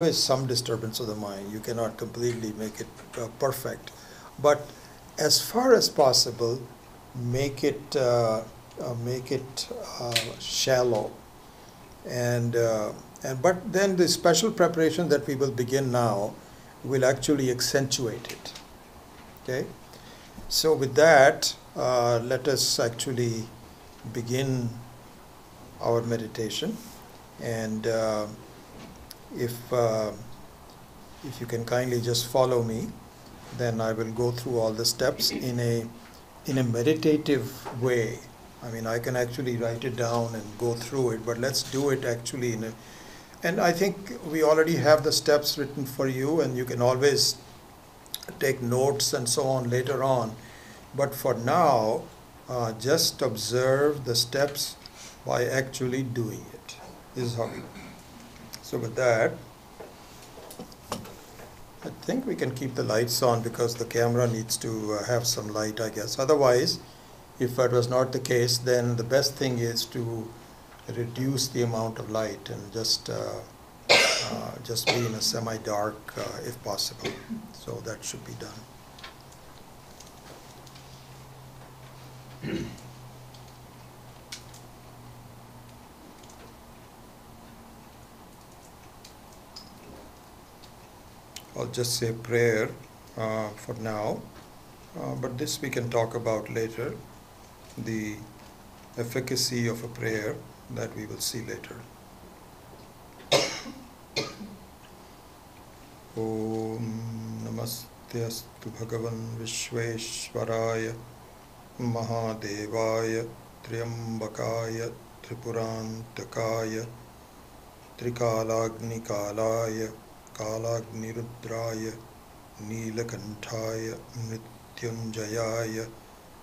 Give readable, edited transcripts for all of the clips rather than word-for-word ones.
always some disturbance of the mind. You cannot completely make it perfect, but as far as possible, make it make it shallow, and but then the special preparation that we will begin now will actually accentuate it. Okay, so with that, let us actually begin our meditation, and if uh, if you can kindly just follow me, then I will go through all the steps in a meditative way. I mean, I can actually write it down and go through it, but let's do it actually in a. And I think we already have the steps written for you, and you can always take notes and so on later on. But for now, just observe the steps by actually doing it. This is how we. So with that, I think we can keep the lights on because the camera needs to have some light, I guess. Otherwise, if that was not the case, then the best thing is to reduce the amount of light and just be in a semi-dark if possible. So that should be done. I'll just say prayer for now, but this we can talk about later, the efficacy of a prayer that we will see later. Om Namaste Astu Bhagavan Vishveshwaraya Mahadevaya Triambakaya Tripurantakaya Trikalagnikalaya Kalagnirudraya Neelakanthaya Mrityunjayaya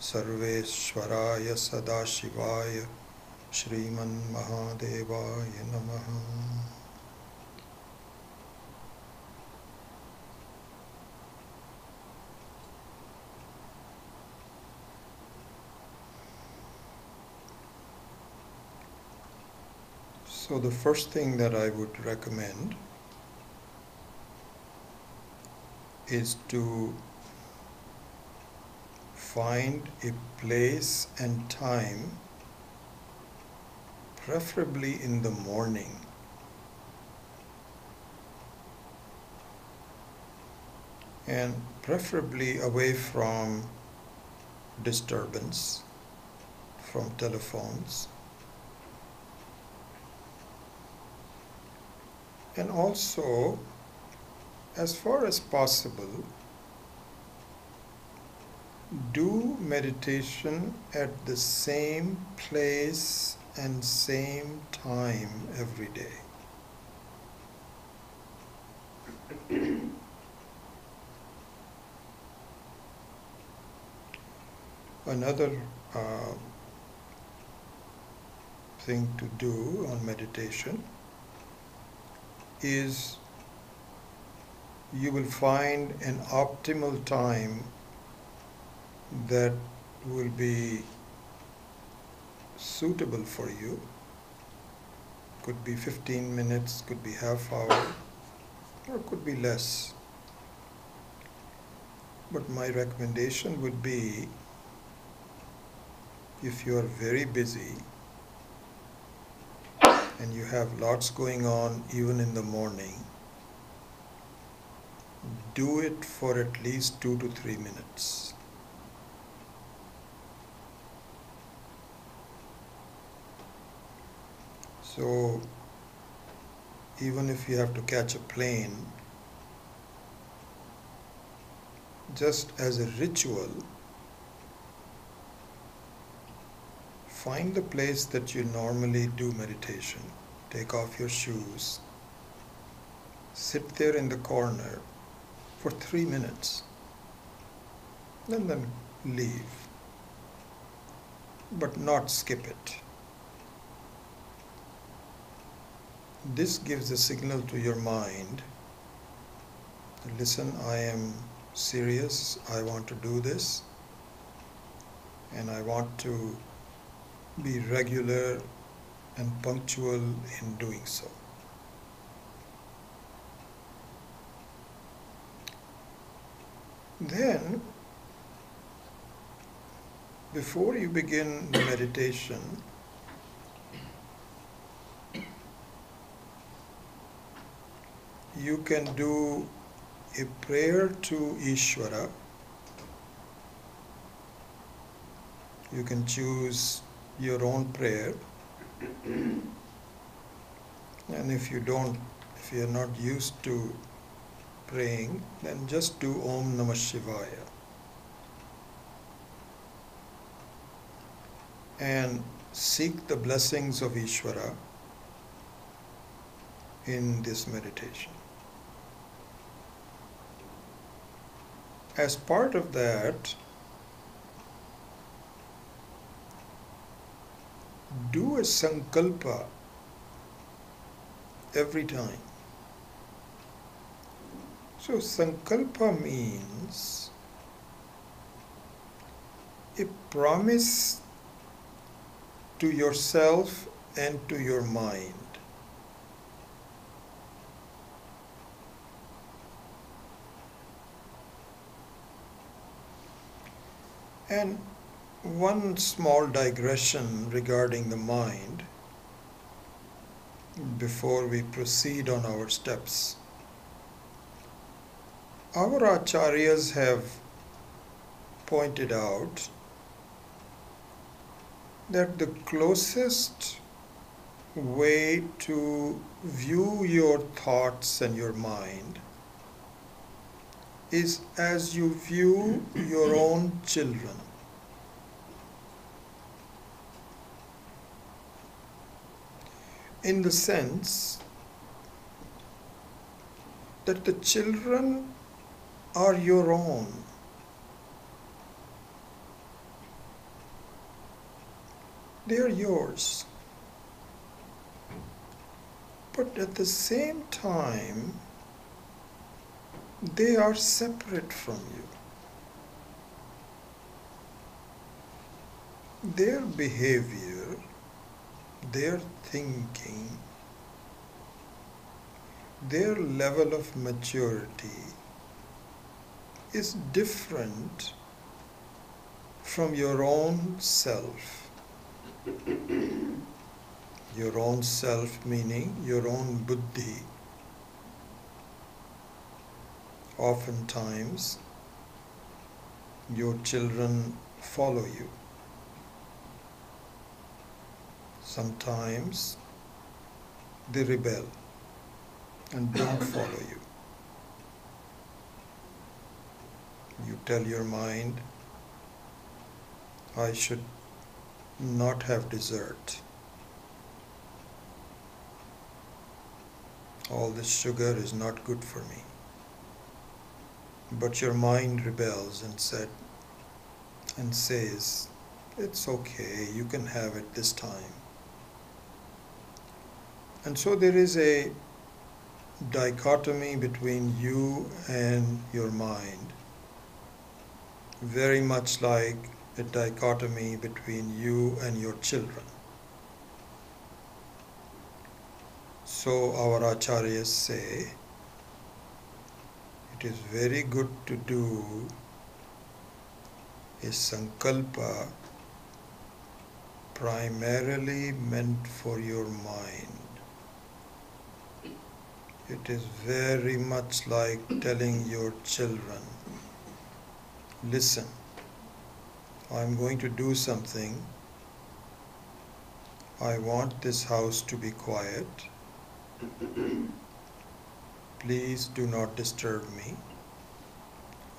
Sarveshwaraya Sadashivaya Shriman Mahadevaya Namaha. So the first thing that I would recommend is to find a place and time, preferably in the morning, and preferably away from disturbance, from telephones, and also, as far as possible, do meditation at the same place and same time every day. Another thing to do on meditation is you will find an optimal time that will be suitable for you. Could be 15 minutes, could be half hour, or could be less. But my recommendation would be, if you are very busy and you have lots going on even in the morning, do it for at least 2 to 3 minutes. So even if you have to catch a plane, just as a ritual, find the place that you normally do meditation. Take off your shoes, sit there in the corner for 3 minutes, and then leave, but not skip it. This gives a signal to your mind, listen, I am serious, I want to do this, and I want to be regular and punctual in doing so. Then, before you begin the meditation, you can do a prayer to Ishvara. You can choose your own prayer. And if you're not used to praying, then just do Om Namah Shivaya. And seek the blessings of Ishvara in this meditation. As part of that, do a sankalpa every time. So sankalpa means a promise to yourself and to your mind. And one small digression regarding the mind before we proceed on our steps. Our acharyas have pointed out that the closest way to view your thoughts and your mind is as you view your own children. In the sense that the children are your own. They are yours. But at the same time, they are separate from you. Their behavior, their thinking, their level of maturity is different from your own self. Your own self meaning your own buddhi. Oftentimes, your children follow you. Sometimes they rebel and don't follow you. You tell your mind, I should not have dessert. All this sugar is not good for me. But your mind rebels and says, it's okay, you can have it this time. And so there is a dichotomy between you and your mind, very much like a dichotomy between you and your children. So our acharyas say, it is very good to do a sankalpa primarily meant for your mind. It is very much like telling your children, listen, I'm going to do something. I want this house to be quiet. Please do not disturb me.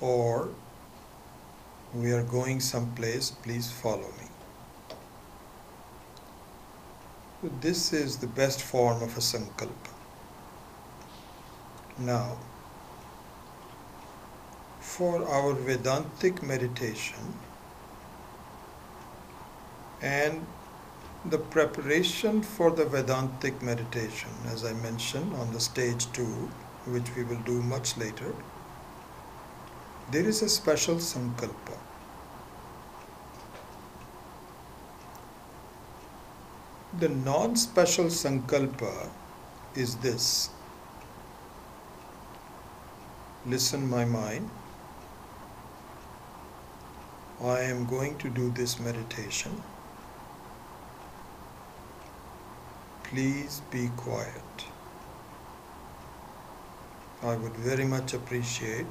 Or, we are going someplace, please follow me. So this is the best form of a sankalpa. Now, for our Vedantic meditation and the preparation for the Vedantic meditation, as I mentioned on the stage 2, which we will do much later, there is a special sankalpa. The non-special sankalpa is this. Listen, my mind, I am going to do this meditation. Please be quiet. I would very much appreciate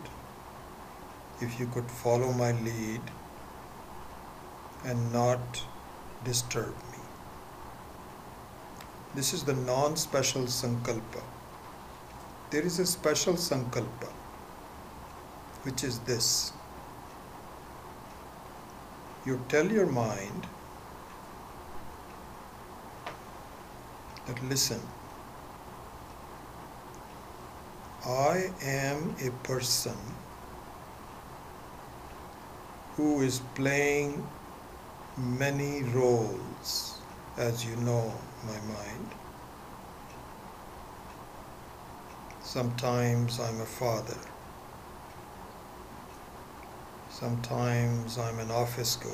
if you could follow my lead and not disturb me. This is the non-special sankalpa. There is a special sankalpa, which is this. You tell your mind that, listen, I am a person who is playing many roles, as you know, my mind. Sometimes I'm a father. Sometimes I'm an office goer.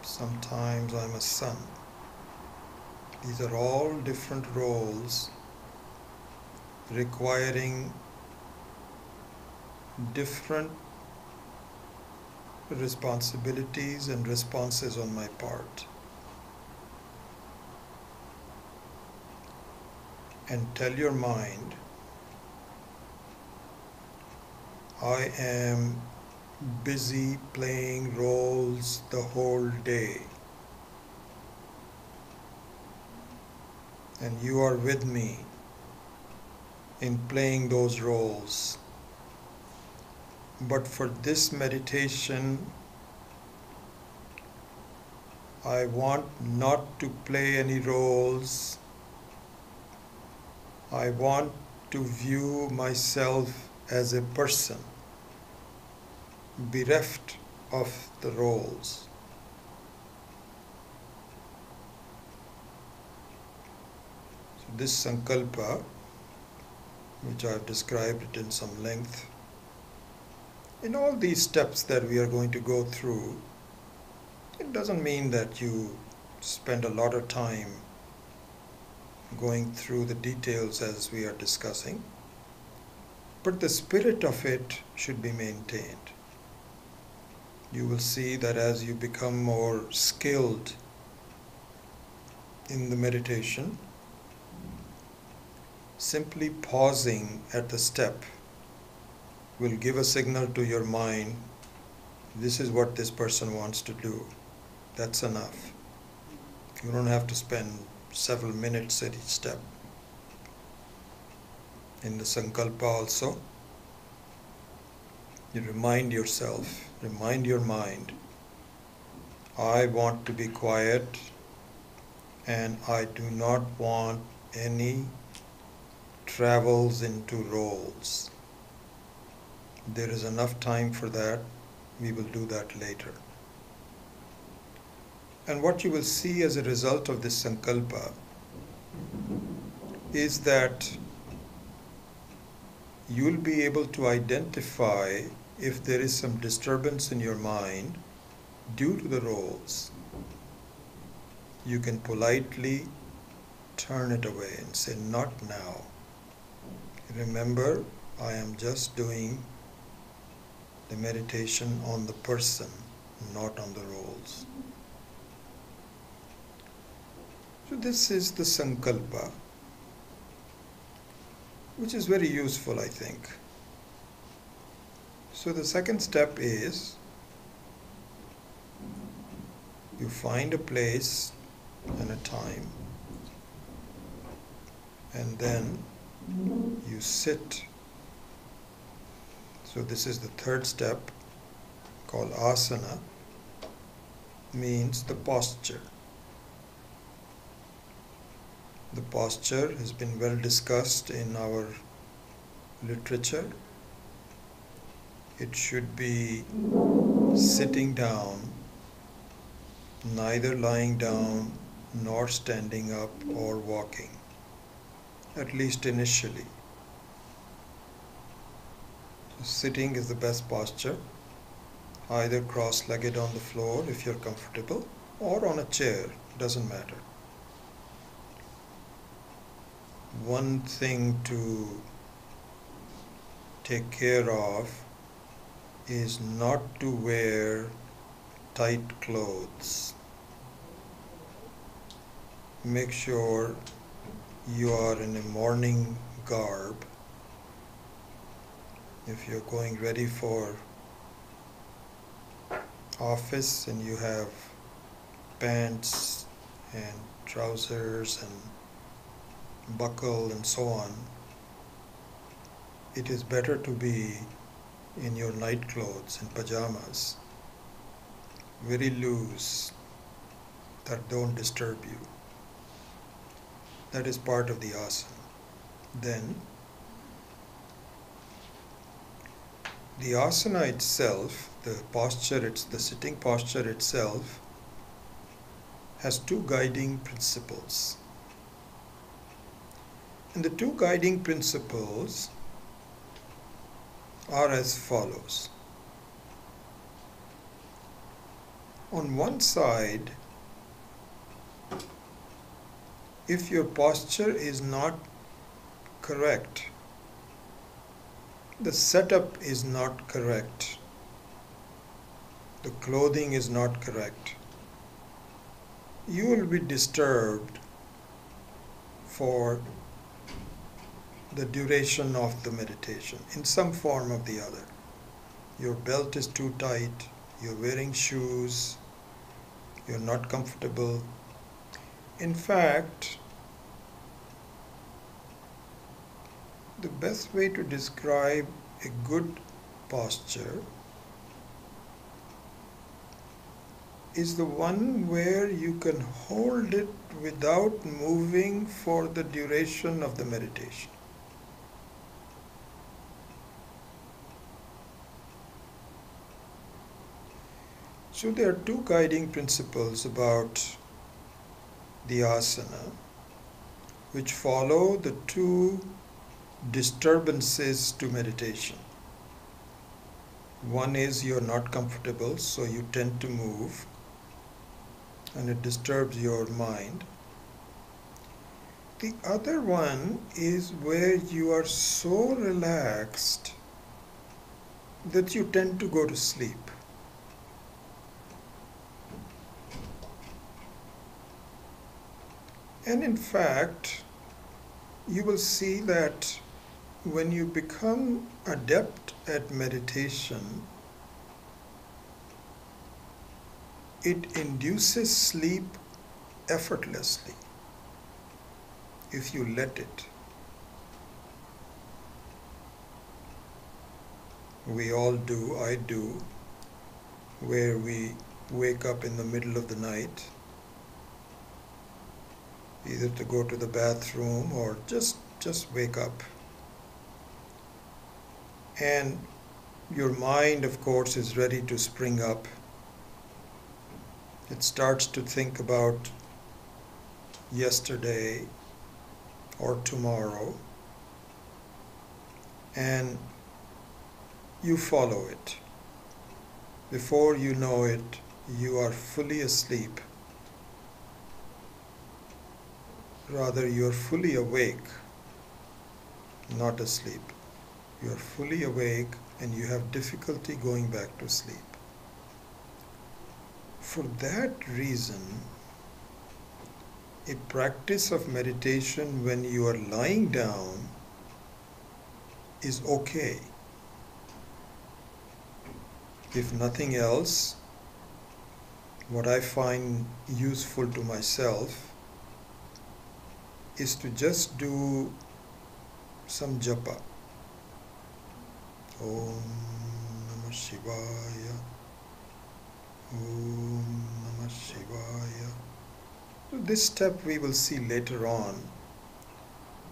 Sometimes I'm a son. These are all different roles requiring different responsibilities and responses on my part. And tell your mind, I am busy playing roles the whole day, and you are with me in playing those roles. But for this meditation, I want not to play any roles. I want to view myself as a person, bereft of the roles. So this sankalpa, which I have described it in some length, in all these steps that we are going to go through, it doesn't mean that you spend a lot of time going through the details as we are discussing, but the spirit of it should be maintained. You will see that as you become more skilled in the meditation, simply pausing at the step will give a signal to your mind, this is what this person wants to do. That's enough. You don't have to spend several minutes at each step. In the sankalpa also, you remind yourself, remind your mind, I want to be quiet and I do not want any travels into roles. There is enough time for that. We will do that later. And what you will see as a result of this sankalpa is that you'll be able to identify if there is some disturbance in your mind due to the roles. You can politely turn it away and say, not now. Remember, I am just doing the meditation on the person, not on the roles. So this is the sankalpa, which is very useful, I think. So the second step is you find a place and a time, and then you sit. So this is the third step, called asana, means the posture. The posture has been well discussed in our literature. It should be sitting down, neither lying down nor standing up or walking, at least initially. So sitting is the best posture, either cross-legged on the floor if you're comfortable, or on a chair, doesn't matter. One thing to take care of is not to wear tight clothes. Make sure you are in a morning garb. If you're going ready for office and you have pants and trousers and buckle and so on, it is better to be in your night clothes and pajamas, very loose, that don't disturb you. That is part of the asana. Then the asana itself, the posture, the sitting posture itself, has two guiding principles. And the two guiding principles are as follows. On one side, if your posture is not correct, the setup is not correct, the clothing is not correct, you will be disturbed for the duration of the meditation in some form or the other. Your belt is too tight, you're wearing shoes, you're not comfortable. In fact, the best way to describe a good posture is the one where you can hold it without moving for the duration of the meditation. So there are two guiding principles about the asana which follow the two disturbances to meditation. One is you're not comfortable, so you tend to move and it disturbs your mind. The other one is where you are so relaxed that you tend to go to sleep. And in fact, you will see that when you become adept at meditation, it induces sleep effortlessly if you let it. We all do, I do, where we wake up in the middle of the night, either to go to the bathroom or just wake up. And your mind, of course, is ready to spring up. It starts to think about yesterday or tomorrow, and you follow it. Before you know it, you are fully asleep. Rather, you are fully awake, not asleep. You are fully awake and you have difficulty going back to sleep. For that reason, a practice of meditation when you are lying down is okay. If nothing else, what I find useful to myself is to just do some japa. Om Namah Shivaya. Om Namah Shivaya. So this step we will see later on,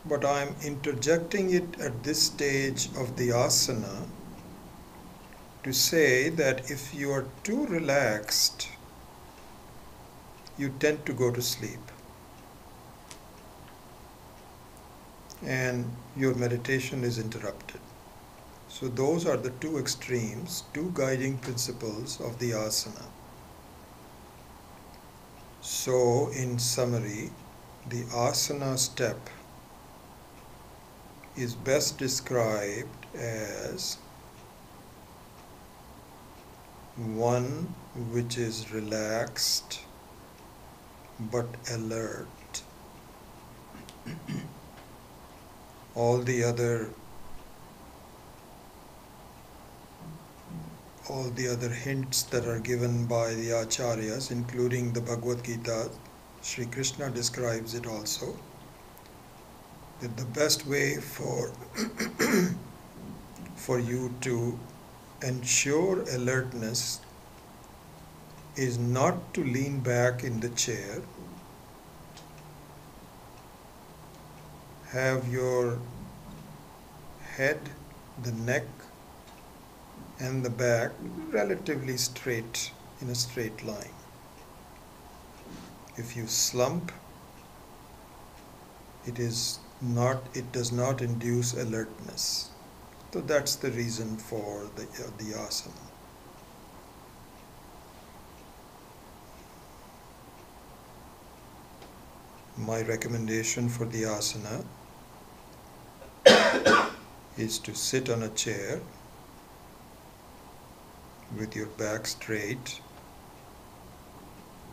but I am interjecting it at this stage of the asana to say that if you are too relaxed, you tend to go to sleep. And your meditation is interrupted. So those are the two extremes, two guiding principles of the asana. So in summary, the asana step is best described as one which is relaxed but alert. All the other hints that are given by the acharyas, including the Bhagavad Gita, Sri Krishna describes it also, that the best way for for you to ensure alertness is not to lean back in the chair. Have your head, the neck, and the back relatively straight, in a straight line. If you slump, it does not induce alertness. So that's the reason for the asana. My recommendation for the asana is to sit on a chair with your back straight,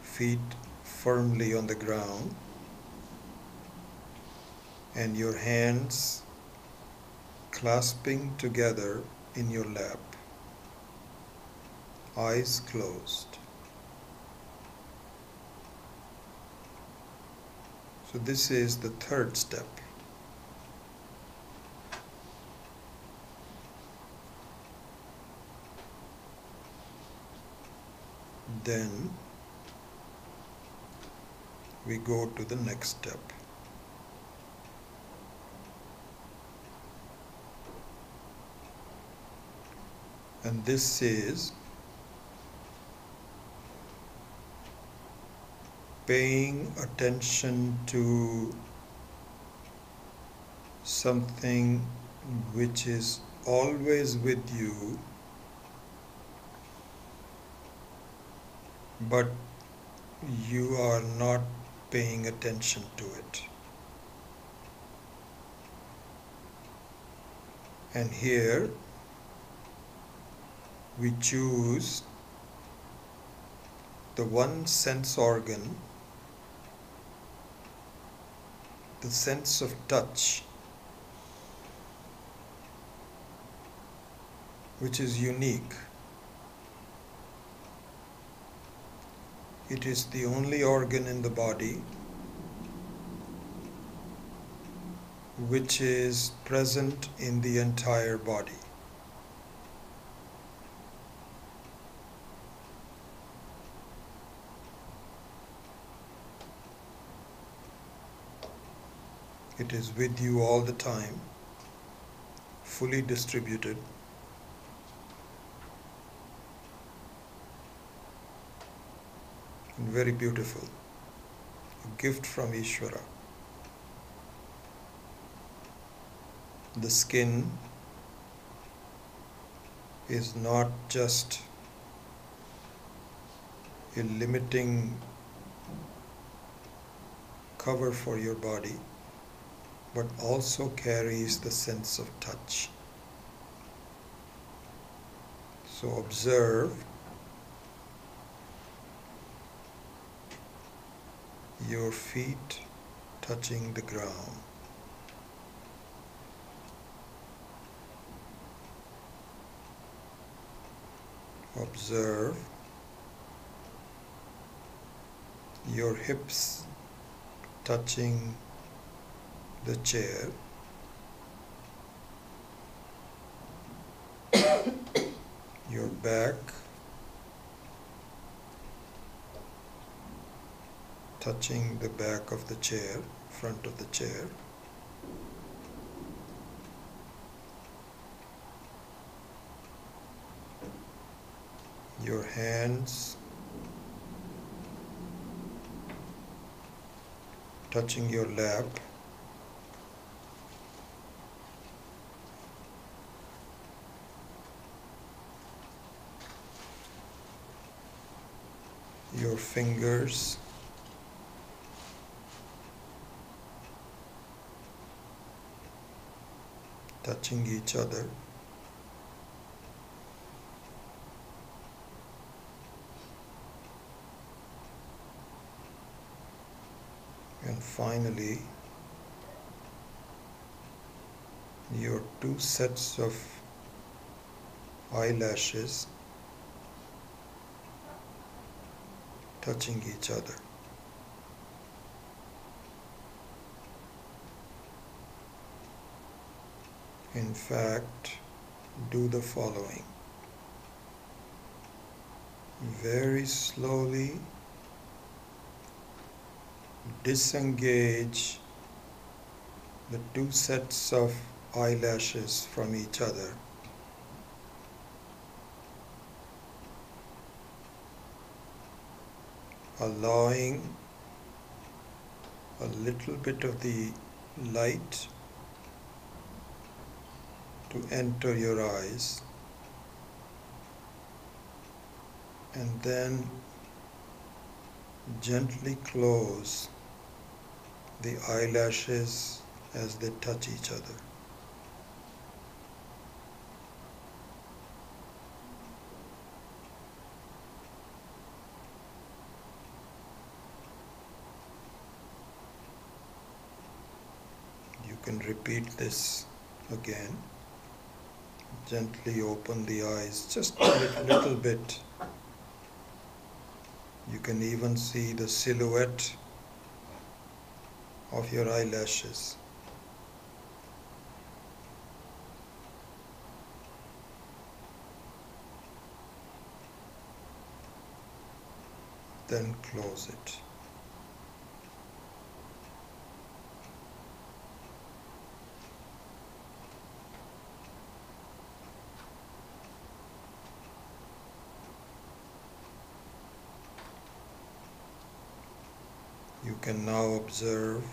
feet firmly on the ground, and your hands clasping together in your lap, eyes closed. So this is the third step. Then we go to the next step. And this is paying attention to something which is always with you, but you are not paying attention to it. And here we choose the one sense organ, the sense of touch, which is unique. It is the only organ in the body which is present in the entire body. It is with you all the time, fully distributed. And very beautiful. A gift from Ishvara. The skin is not just a limiting cover for your body, but also carries the sense of touch. So observe your feet touching the ground. Observe your hips touching the chair. Your back touching the back of the chair, front of the chair. Your hands touching your lap. Your fingers touching each other. finally, your two sets of eyelashes touching each other. In fact, do the following. Very slowly disengage the two sets of eyelashes from each other. Allowing a little bit of the light to enter your eyes, and then gently close the eyelashes as they touch each other. You can repeat this again. Gently open the eyes just a little bit. You can even see the silhouette of your eyelashes. Then close it. You can now observe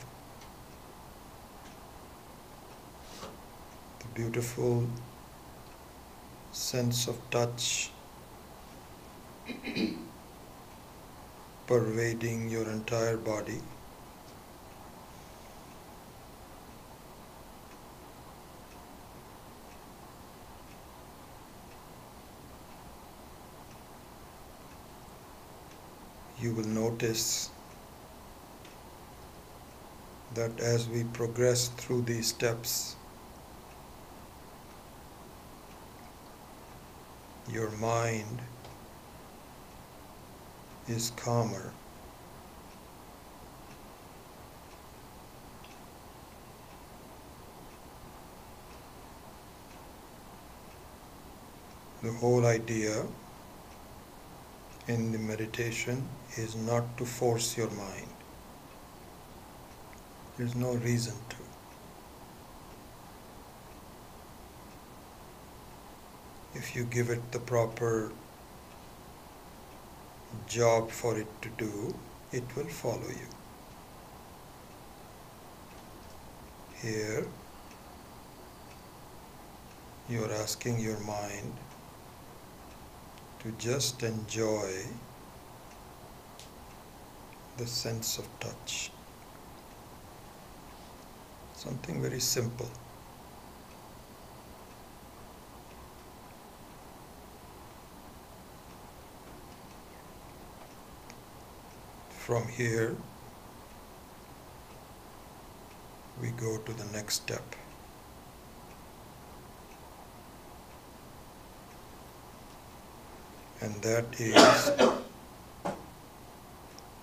the beautiful sense of touch pervading your entire body. You will notice that as we progress through these steps, your mind is calmer. The whole idea in the meditation is not to force your mind. There's no reason to. If you give it the proper job for it to do, it will follow you. Here, you are asking your mind to just enjoy the sense of touch. Something very simple. From here, we go to the next step. And that is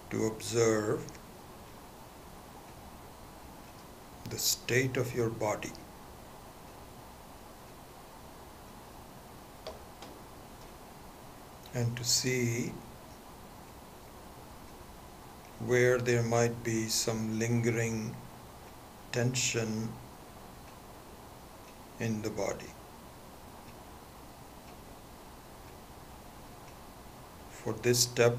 to observe the state of your body. And to see where there might be some lingering tension in the body. For this step,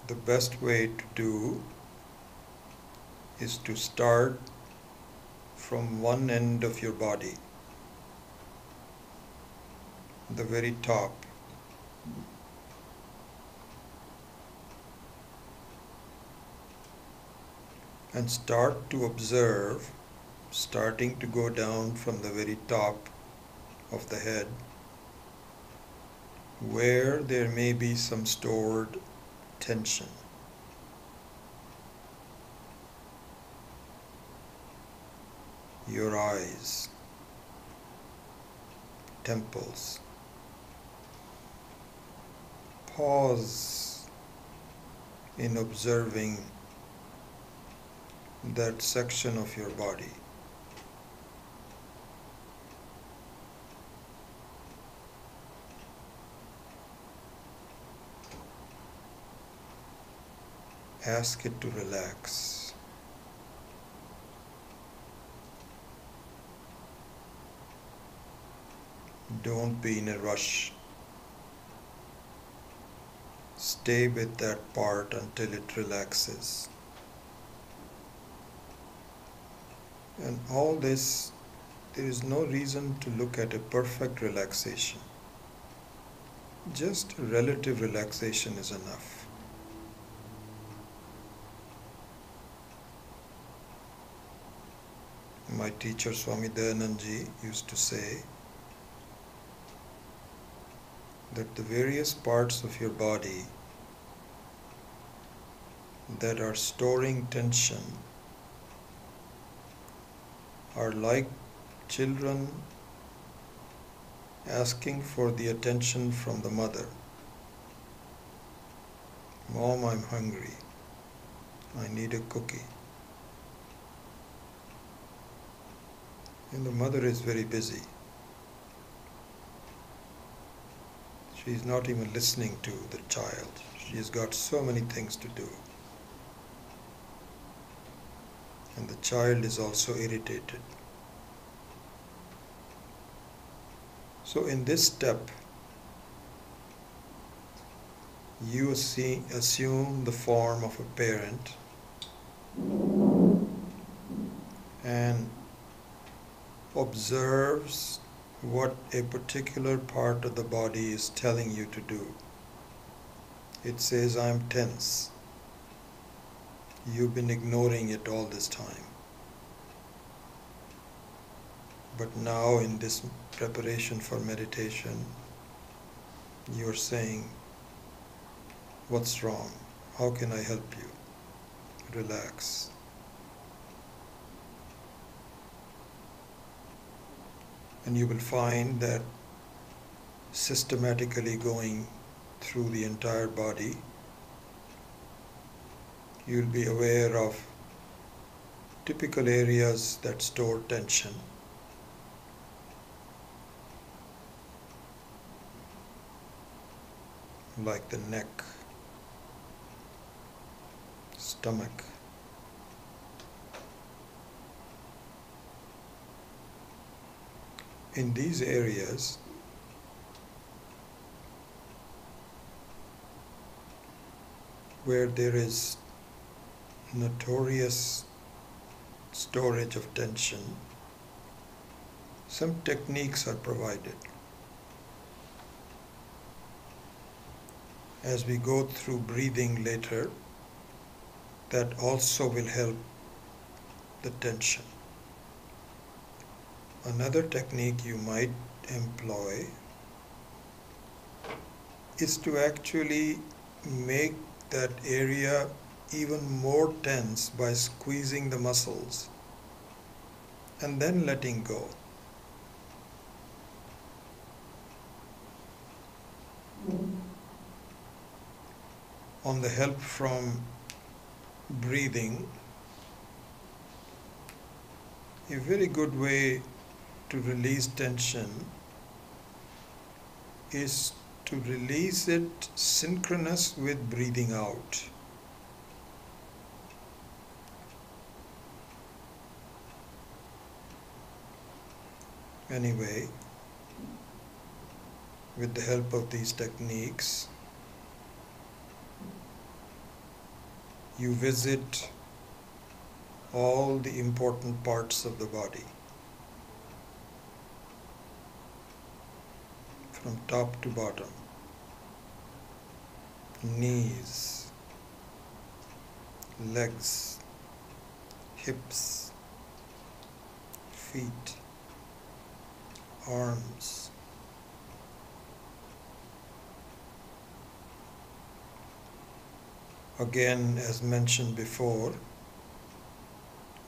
the best way to do is to start from one end of your body, the very top, and start to observe, starting to go down from the very top of the head, where there may be some stored tension. Your eyes, temples. Pause in observing that section of your body. Ask it to relax. Don't be in a rush. Stay with that part until it relaxes. And all this, there is no reason to look at a perfect relaxation. Just relative relaxation is enough. My teacher Swami Dayanandji used to say that the various parts of your body that are storing tension are like children asking for the attention from the mother. Mom, I'm hungry. I need a cookie. And the mother is very busy. She's not even listening to the child. She's got so many things to do. And the child is also irritated. So in this step, you assume the form of a parent and observes what a particular part of the body is telling you to do. It says, I'm tense. You've been ignoring it all this time. But now in this preparation for meditation, you're saying, what's wrong? How can I help you? Relax. And you will find that systematically going through the entire body, you'll be aware of typical areas that store tension. Like the neck, stomach, in these areas, where there is notorious storage of tension, some techniques are provided. As we go through breathing later, that also will help the tension. Another technique you might employ is to actually make that area even more tense by squeezing the muscles and then letting go. On the help from breathing, a very good way to release tension is to release it synchronous with breathing out. Anyway, with the help of these techniques, you visit all the important parts of the body, from top to bottom. Knees, legs, hips, feet, arms, Again, as mentioned before,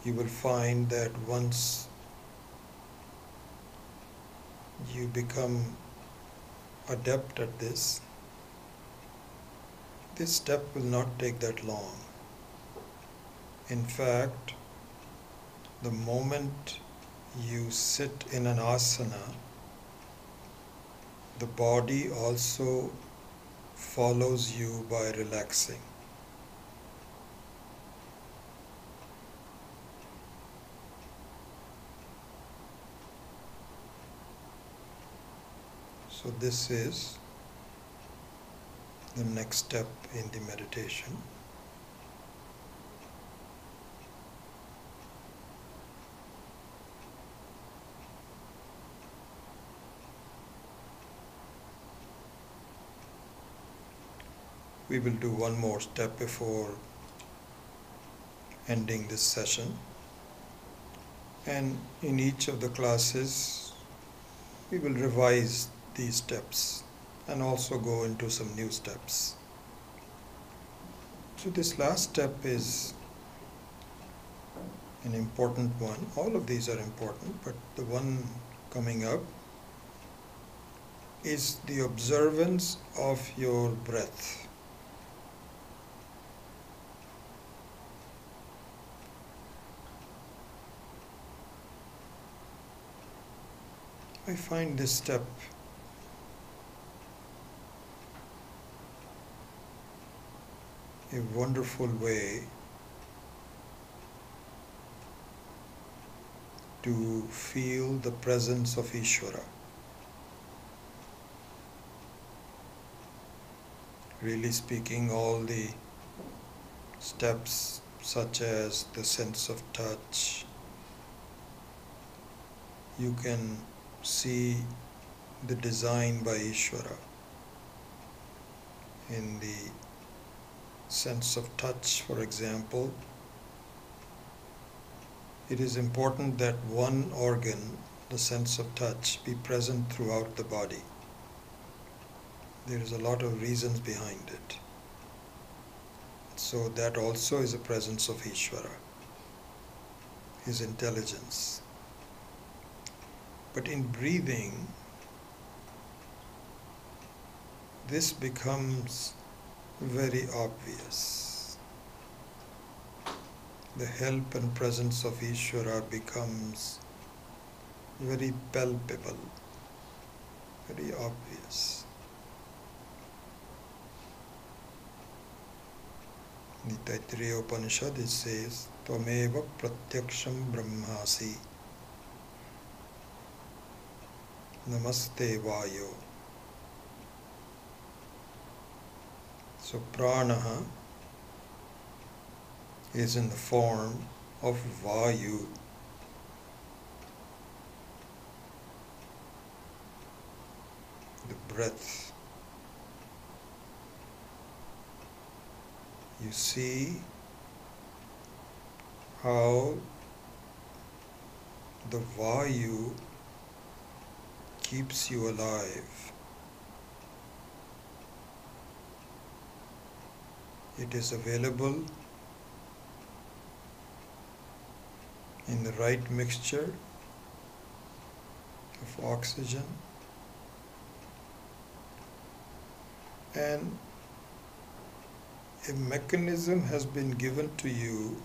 you will find that once you become adept at this, this step will not take that long. In fact, the moment you sit in an asana, the body also follows you by relaxing. So this is the next step in the meditation. We will do one more step before ending this session. And in each of the classes, we will revise these steps and also go into some new steps. So this last step is an important one. All of these are important, but the one coming up is the observance of your breath. I find this step a wonderful way to feel the presence of Ishvara. Really speaking, all the steps such as the sense of touch, you can see the design by Ishvara. In the sense of touch, for example, it is important that one organ, the sense of touch, be present throughout the body. There is a lot of reasons behind it. So that also is a presence of Ishvara, his intelligence. But in breathing, this becomes very obvious. The help and presence of Ishvara becomes very palpable, very obvious. In the Taittiriya Upanishad it says, Tvameva pratyaksham brahmasi namaste vayo. So prana is in the form of vayu. The breath. You see how the vayu keeps you alive. It is available in the right mixture of oxygen and a mechanism has been given to you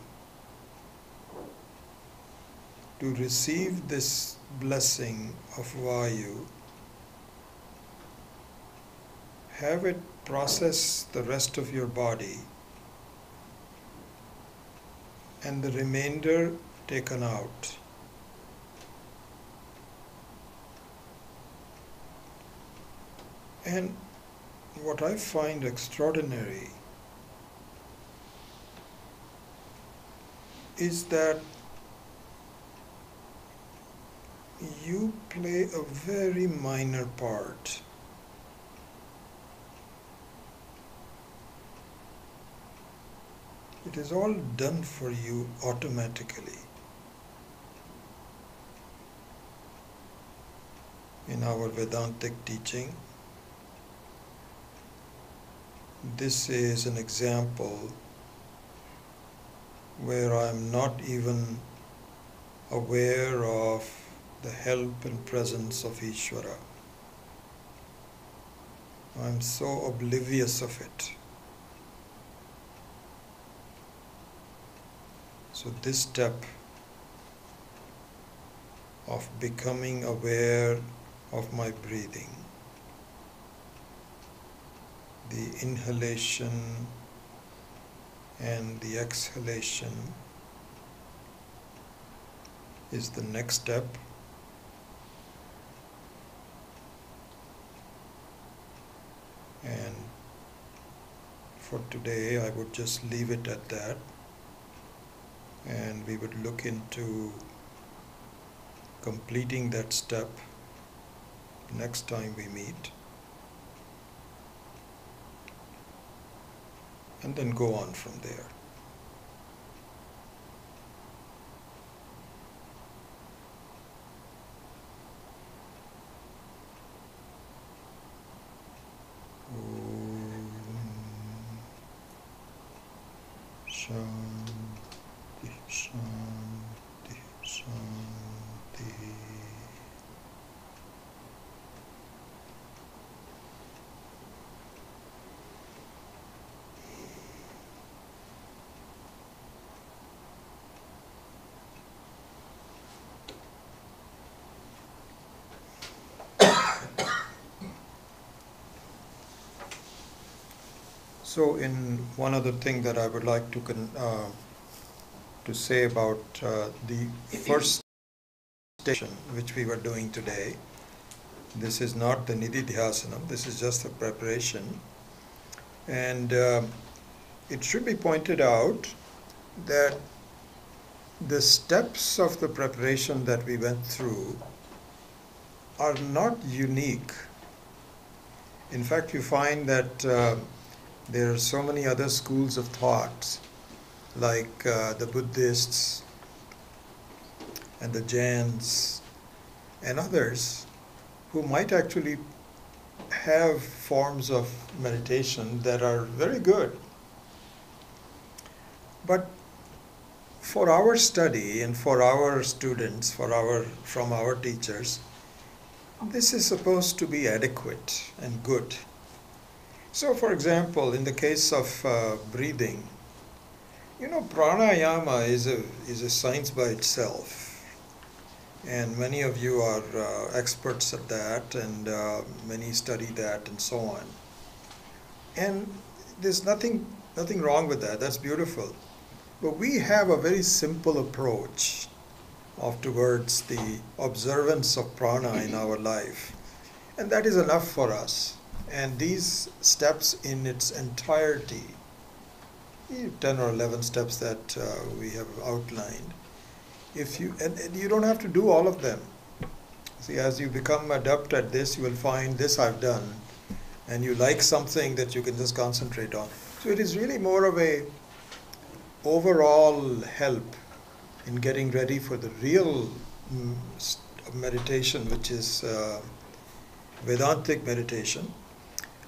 to receive this blessing of Vayu, have it process the rest of your body, and the remainder taken out. And what I find extraordinary is that you play a very minor part. It is all done for you automatically. In our Vedantic teaching, this is an example where I'm not even aware of the help and presence of Ishvara. I'm so oblivious of it. So this step of becoming aware of my breathing, the inhalation and the exhalation, is the next step. And for today, I would just leave it at that. And we would look into completing that step next time we meet. And then go on from there. Shanti, Shanti, Shanti. So, in one other thing that I would like to say about the first station which we were doing today. This is not the Nididhyasanam, this is just a preparation. And it should be pointed out that the steps of the preparation that we went through are not unique. In fact, you find that there are so many other schools of thoughts, like the Buddhists and the Jains and others, who might actually have forms of meditation that are very good. But for our study and for our students, from our teachers, this is supposed to be adequate and good. So, for example, in the case of breathing, pranayama is a science by itself, and many of you are experts at that, and many study that, and so on. And there's nothing wrong with that. That's beautiful. But we have a very simple approach towards the observance of prana in our life, and that is enough for us. And these steps in its entirety, 10 or 11 steps that we have outlined, and you don't have to do all of them. See, as you become adept at this, you will find this I've done, and you like something that you can just concentrate on. So it is really more of a overall help in getting ready for the real meditation, which is Vedantic meditation.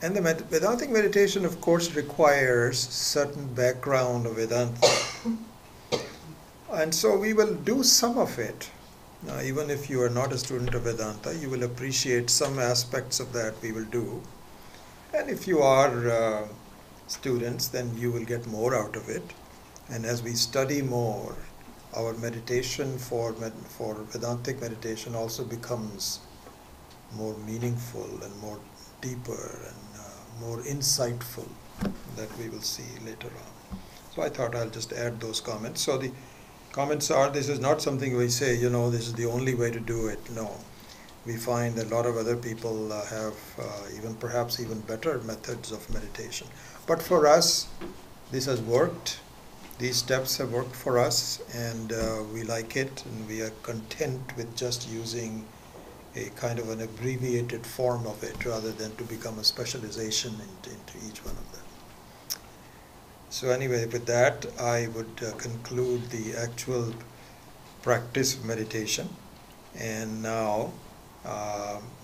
And the Vedantic meditation, of course, requires certain background of Vedanta. And so we will do some of it. Even if you are not a student of Vedanta, you will appreciate some aspects of that we will do. And if you are students, then you will get more out of it. And as we study more, our meditation for Vedantic meditation also becomes more meaningful and more deeper and more insightful, that we will see later on. So I thought I'll just add those comments. So the comments are, this is not something we say, this is the only way to do it. No. We find that a lot of other people have perhaps even better methods of meditation. But for us, this has worked. These steps have worked for us, and we like it, and we are content with just using a kind of an abbreviated form of it rather than to become a specialization into each one of them. So anyway, with that, I would conclude the actual practice of meditation, and now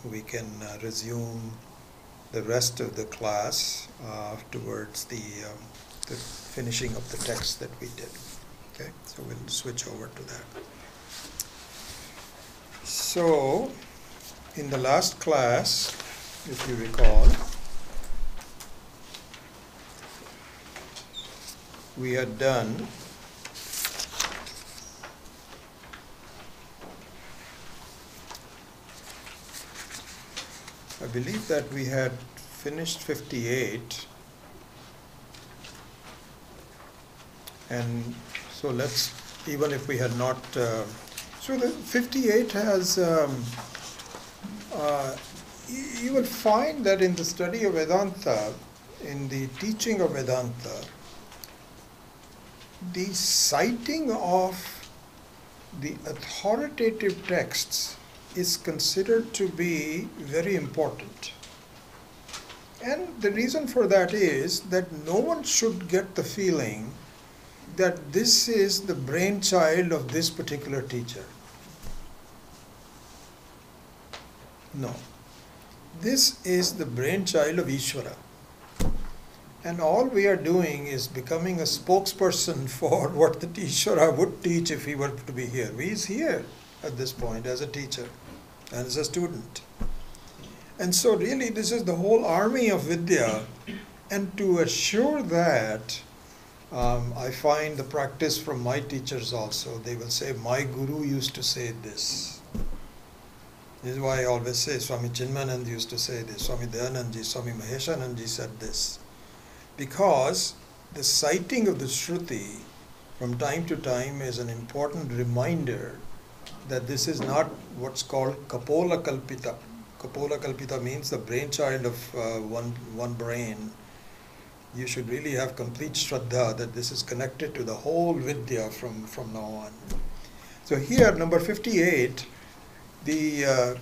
we can resume the rest of the class towards the finishing of the text that we did. Okay, so we'll switch over to that. So, in the last class, if you recall, we had done I believe that we had finished 58, and so let's, even if we had not, so the 58 has, you will find that in the study of Vedanta, in the teaching of Vedanta, the citing of the authoritative texts is considered to be very important. And the reason for that is that no one should get the feeling that this is the brainchild of this particular teacher. No. This is the brainchild of Ishvara. And all we are doing is becoming a spokesperson for what the Ishvara would teach if he were to be here. He is here at this point as a teacher and as a student. And so really this is the whole army of Vidya, and to assure that, I find the practice from my teachers also. They will say, my guru used to say this. This is why I always say, Swami Chinmanand used to say this, Swami Dayanandji, Swami Maheshanandji said this. Because the citing of the Shruti from time to time is an important reminder that this is not what's called Kapola Kalpita. Kapola Kalpita means the brainchild of one brain. You should really have complete Shraddha that this is connected to the whole Vidya from now on. So here, number 58, the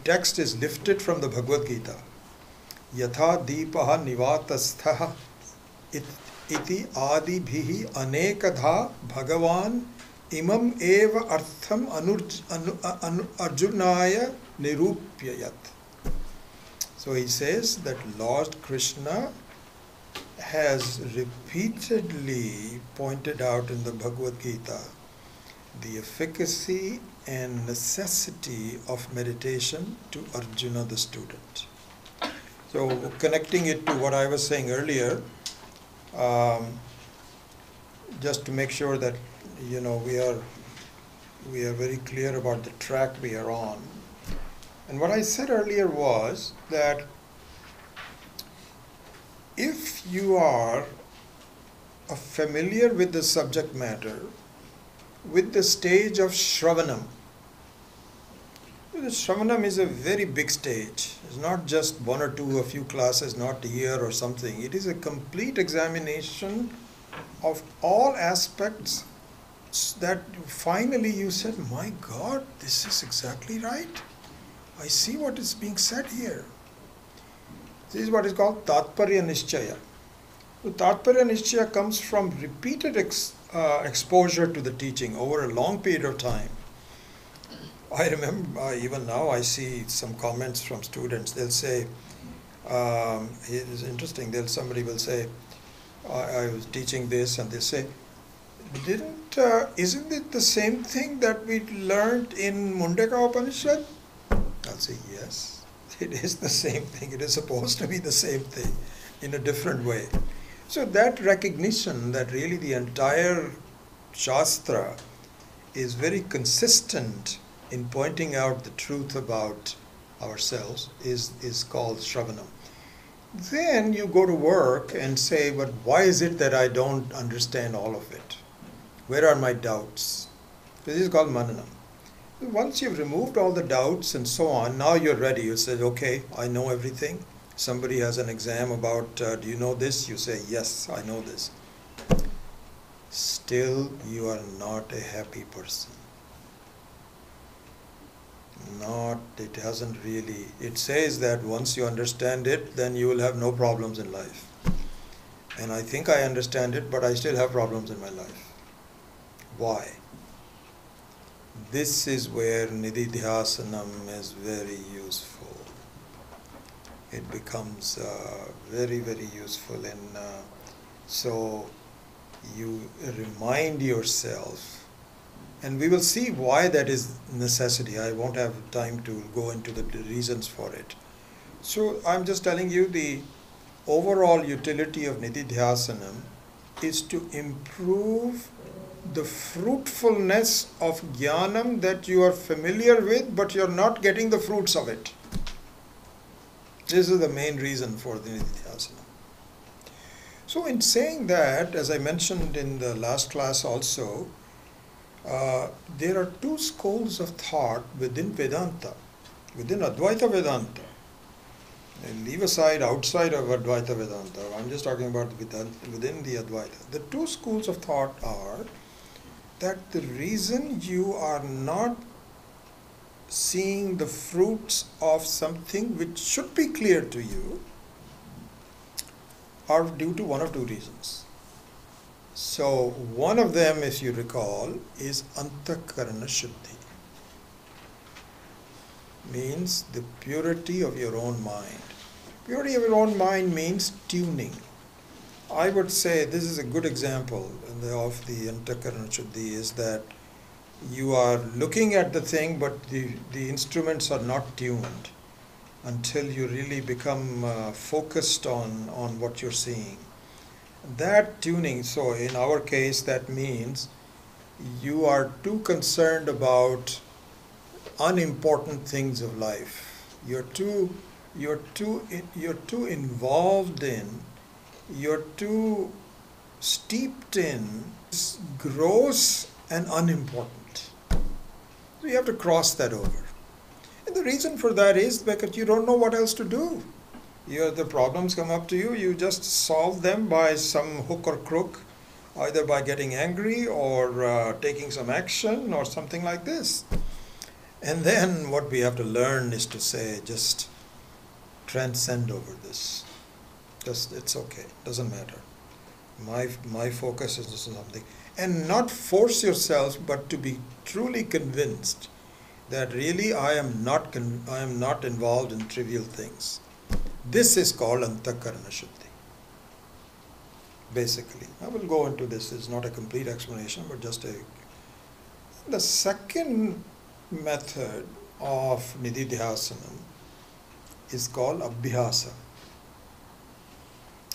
text is lifted from the Bhagavad Gita. Yatha deepaha nivatastha iti adibhihi anekadha bhagavan imam eva artham arjunaya nirupyayat. So he says that Lord Krishna has repeatedly pointed out in the Bhagavad Gita the efficacy and necessity of meditation to Arjuna the student. So connecting it to what I was saying earlier, just to make sure that we are very clear about the track we are on. And what I said earlier was that if you are familiar with the subject matter, with the stage of Shravanam, the Shravanam is a very big stage. It's not just one or two, a few classes, not a year or something. It is a complete examination of all aspects that finally you said, my God, this is exactly right. I see what is being said here. This is what is called Tatparya Nishchaya. So Tatparya Nishchaya comes from repeated exposure to the teaching over a long period of time. I remember, even now I see some comments from students. They'll say, it is interesting, somebody will say, I was teaching this, and they say, isn't it the same thing that we learned in Mundaka Upanishad? I'll say, yes, it is the same thing. It is supposed to be the same thing in a different way. So that recognition that really the entire Shastra is very consistent in pointing out the truth about ourselves is called Shravanam. Then you go to work and say, but why is it that I don't understand all of it? Where are my doubts? This is called Mananam. Once you've removed all the doubts and so on, now you're ready. You say, okay, I know everything. Somebody has an exam about, do you know this? You say, yes, I know this. Still, you are not a happy person. It hasn't really, it says that once you understand it, then you will have no problems in life. And I think I understand it, but I still have problems in my life. Why? This is where Nididhyasanam is very useful. it becomes very, very useful. And so you remind yourself, and we will see why that is necessity. I won't have time to go into the reasons for it. So I'm just telling you the overall utility of Nididhyasanam is to improve the fruitfulness of jnanam that you are familiar with, but you're not getting the fruits of it. This is the main reason for the Nididhyasana. So in saying that, as I mentioned in the last class also, there are two schools of thought within Vedanta, within Advaita Vedanta. And leave aside outside of Advaita Vedanta, I'm just talking about within the Advaita. The two schools of thought are that the reason you are not seeing the fruits of something which should be clear to you are due to one of two reasons. So one of them, if you recall, is Antakarana Shuddhi. Means the purity of your own mind. Purity of your own mind means tuning. I would say this is a good example of the Antakarana Shuddhi, is that you are looking at the thing, but the instruments are not tuned until you really become focused on what you're seeing. That tuning, so in our case, that means you are too concerned about unimportant things of life. You're too involved in, you're too steeped in gross and unimportant. So you have to cross that over. And the reason for that is because you don't know what else to do. The problems come up to you, you just solve them by some hook or crook, either by getting angry or taking some action or something like this. And then what we have to learn is to say, just transcend over this. Just, it's okay, doesn't matter. My focus is on something. And not force yourself, but to be truly convinced that really I am not involved in trivial things. This is called Antakarana Shuddhi. Basically, I will go into this. It's not a complete explanation, but just a. The second method of Nididhyasanam is called Abhyasa.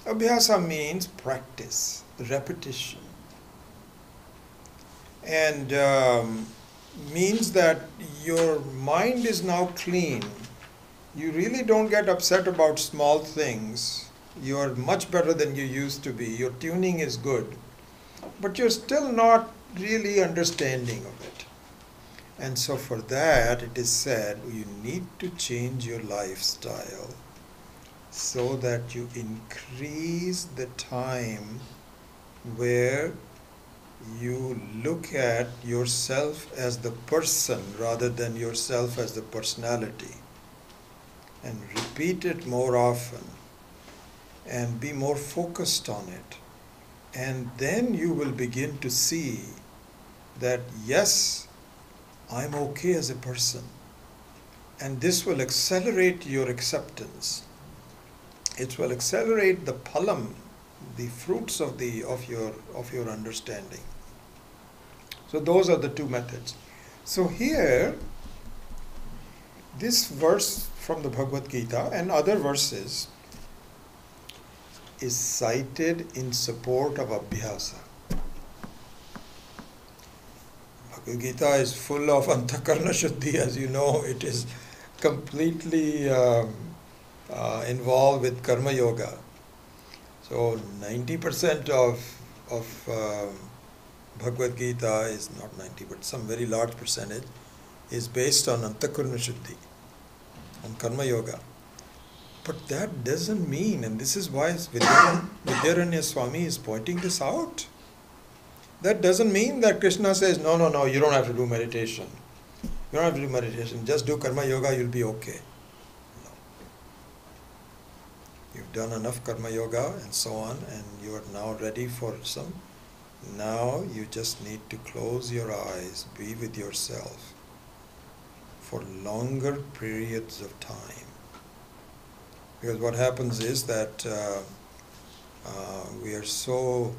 Abhyasa means practice, repetition, and means that your mind is now clean. You really don't get upset about small things. You are much better than you used to be. Your tuning is good, but you're still not really understanding of it. And so for that, it is said, you need to change your lifestyle so that you increase the time where you look at yourself as the person rather than yourself as the personality, and repeat it more often and be more focused on it. And then you will begin to see that, yes, I'm okay as a person. And this will accelerate your acceptance. It will accelerate the phalam, the fruits of your understanding. So those are the two methods. So here, this verse from the Bhagavad Gita and other verses is cited in support of Abhyasa. Bhagavad Gita is full of Antakarana Shuddhi, as you know. It is completely involved with Karma Yoga. So 90% of Bhagavad Gita is not 90, but some very large percentage is based on Antakarana Shuddhi, on Karma Yoga. But that doesn't mean, and this is why Vidyaranya Swami is pointing this out, that doesn't mean that Krishna says, no, you don't have to do meditation. You don't have to do meditation, just do Karma Yoga, you'll be okay. No. You've done enough Karma Yoga and so on, and you are now ready for some. Now you just need to close your eyes, be with yourself for longer periods of time, Because what happens is that we are so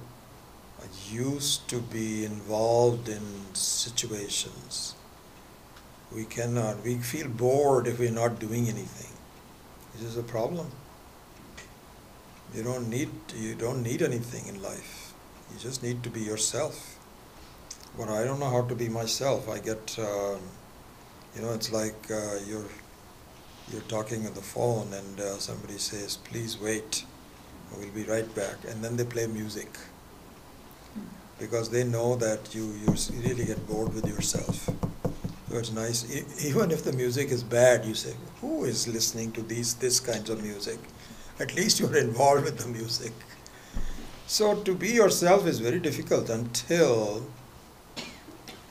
used to be involved in situations. We feel bored if we're not doing anything. This is a problem. You don't need anything in life. You just need to be yourself. But I don't know how to be myself. I get, it's like you're talking on the phone and somebody says, please wait, we'll be right back. And then they play music because they know that you really get bored with yourself. So it's nice, even if the music is bad, you say, who is listening to this kinds of music? At least you're involved with the music. So to be yourself is very difficult until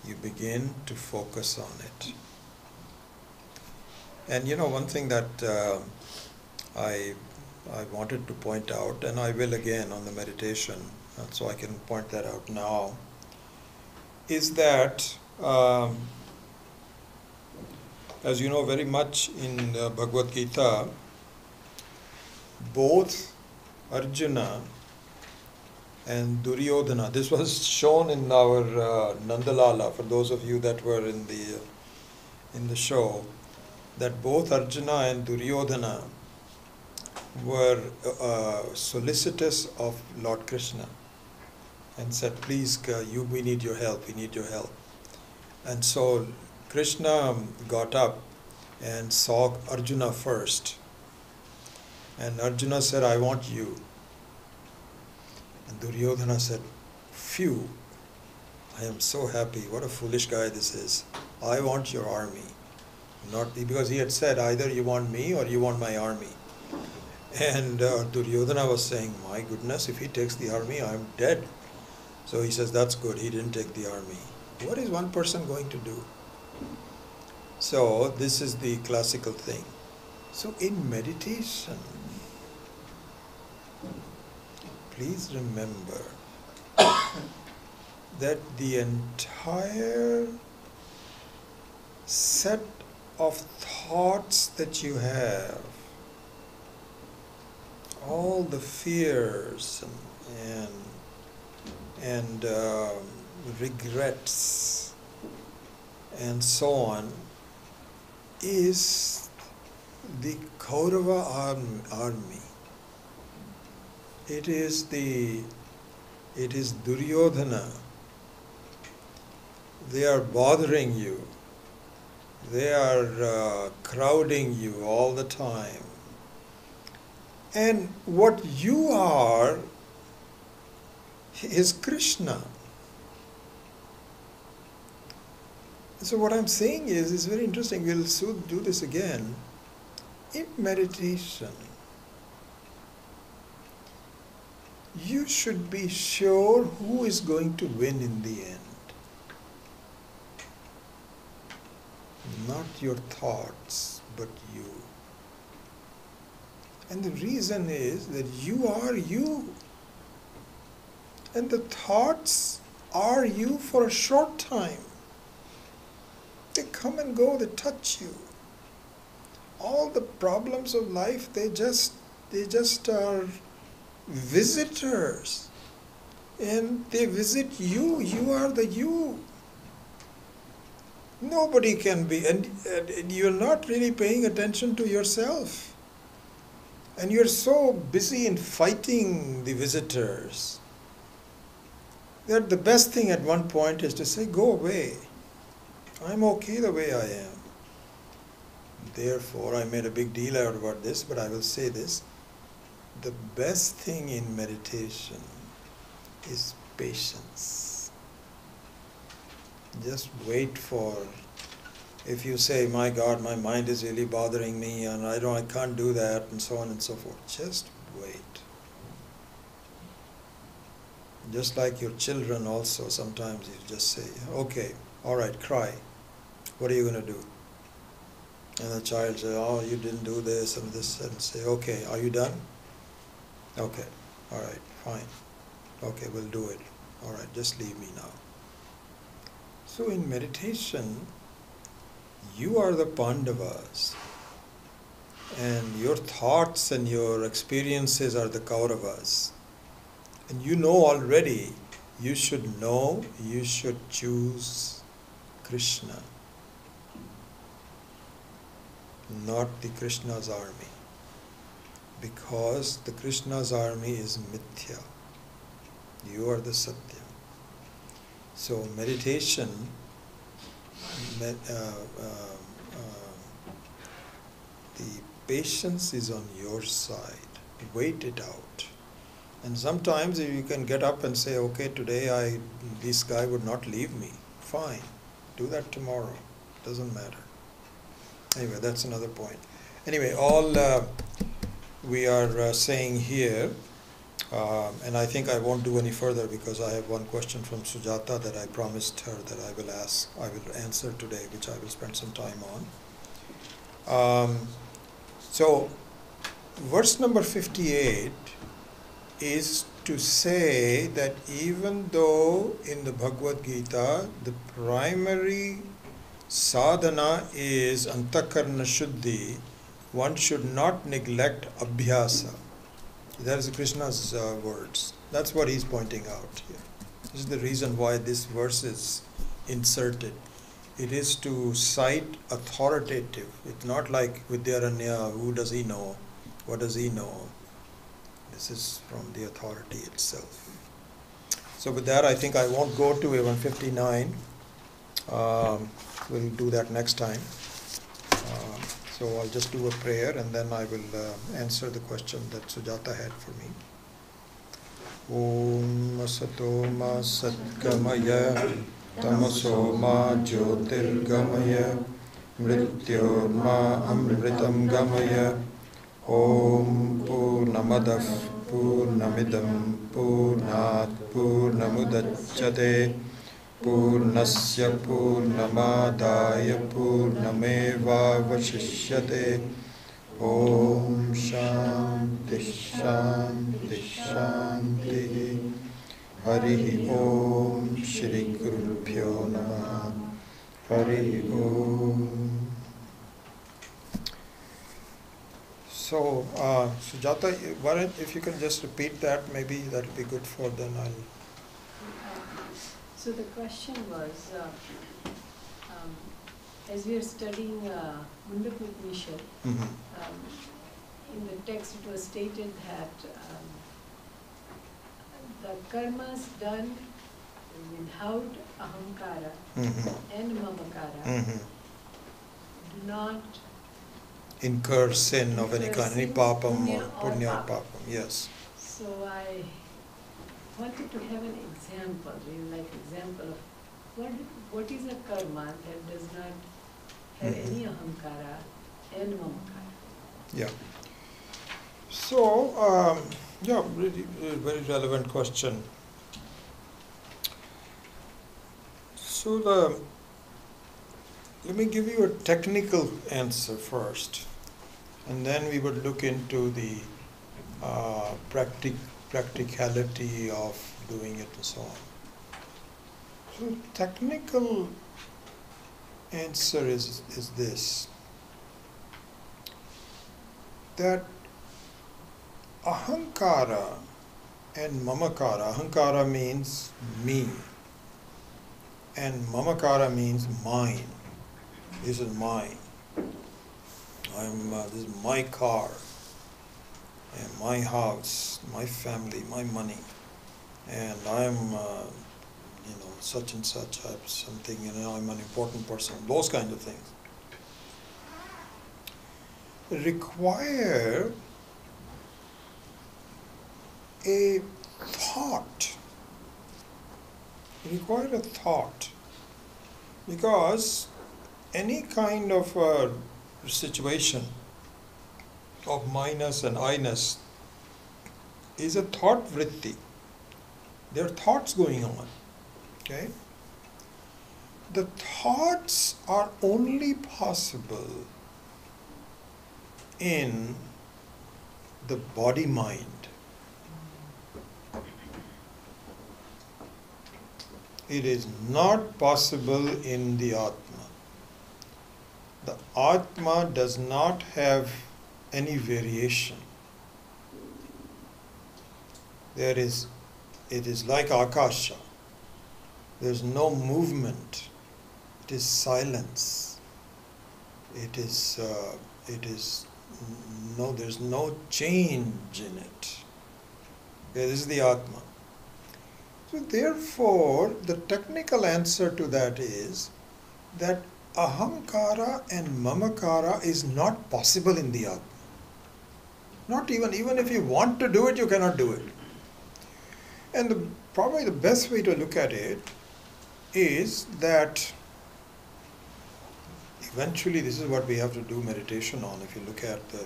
you begin to focus on it. And one thing that I wanted to point out, and I will again on the meditation, so I can point that out now, is that as you know very much in Bhagavad Gita, both Arjuna and Duryodhana, this was shown in our Nandalala, for those of you that were in the show, that both Arjuna and Duryodhana were solicitous of Lord Krishna and said, please, we need your help, we need your help. And so Krishna got up and saw Arjuna first. And Arjuna said, I want you. And Duryodhana said, phew, I am so happy. What a foolish guy this is. I want your army. Because he had said, either you want me or you want my army. And Duryodhana was saying, my goodness, if he takes the army, I'm dead. So he says, that's good, he didn't take the army. What is one person going to do? So this is the classical thing. So in meditation, please remember that the entire set of thoughts that you have, all the fears and regrets and so on, is the Kaurava army. It is Duryodhana. They are bothering you. They are crowding you all the time. And what you are is Krishna. So what I'm saying is, it's very interesting, we'll soon do this again. In meditation, you should be sure who is going to win in the end. Not your thoughts, but you. And the reason is that you are you. And the thoughts are you for a short time. They come and go, they touch you. All the problems of life, they just are visitors. And they visit you. You are the you. Nobody can be, and you're not really paying attention to yourself. And you're so busy in fighting the visitors that the best thing at one point is to say, go away. I'm okay the way I am. Therefore, I made a big deal out about this, but I will say this. The best thing in meditation is patience. Just wait for, if you say, my God, my mind is really bothering me and I can't do that, and so on and so forth. Just wait. Just like your children also, sometimes you just say, okay, all right, cry. What are you going to do? And the child says, oh, you didn't do this and this, and say, okay, are you done? Okay, all right, fine. Okay, we'll do it. All right, just leave me now. So in meditation, you are the Pandavas. And your thoughts and your experiences are the Kauravas. And you know already, you should know, you should choose Krishna, not the Krishna's army. Because the Krishna's army is Mithya. You are the Satya. So meditation, the patience is on your side. Wait it out. And sometimes if you can get up and say, okay, today this guy would not leave me. Fine. Do that tomorrow. Doesn't matter. Anyway, that's another point. Anyway, all we are saying here, and I think I won't do any further because I have one question from Sujata that I promised her that I will answer today, which I will spend some time on. So, verse number 58 is to say that even though in the Bhagavad Gita the primary sadhana is antakarna shuddhi, one should not neglect abhyasa. That is Krishna's words. That's what he's pointing out here. This is the reason why this verse is inserted. It is to cite authoritative. It's not like Vidyaranya, who does he know? What does he know? This is from the authority itself. So with that, I think I won't go to 159. We'll do that next time. So I'll just do a prayer and then I will answer the question that Sujata had for me. Om Asato Ma Satgamaya Tamaso Ma Jyotirgamaya Mrityor Ma Amritam Gamaya Om Purnamadav Purnamidam Purnat Purnamudachyate Purnasya Purnamadaya Purnameva Vashishyate Om Shanti Shanti Shanti Hari Om Shri Gurubhyo Namah Hari Om. So, Sujata, if you can just repeat that, maybe that will be good for then I'll... So the question was, as we are studying Mundapupanishad, in the text it was stated that the karmas done without ahamkara and mamakara do not incur sin of any kind, any papam or punya or papam, yes. So I wanted to have an example, really like example of what is a karma that does not have any ahamkara and mamakara. Yeah. So, yeah, really very relevant question. So let me give you a technical answer first, and then we would look into the practicality of doing it and so on. So technical answer is this, that ahankara and mamakara, ahankara means me, and mamakara means mine. This is mine. This is my car, and my house, my family, my money, and I'm, such and such. I have something. I'm an important person. Those kind of things require a thought. Because any kind of situation of minus and I-ness is a thought vritti. There are thoughts going on. Okay? The thoughts are only possible in the body-mind. It is not possible in the Atma. The Atma does not have any variation. It is like Akasha. There's no movement. It is silence. There's no change in it. Okay, this is the Atma. So therefore, the technical answer to that is that ahamkara and mamakara is not possible in the Atma. Not even if you want to do it, you cannot do it. And probably the best way to look at it is that eventually this is what we have to do meditation on. If you look at the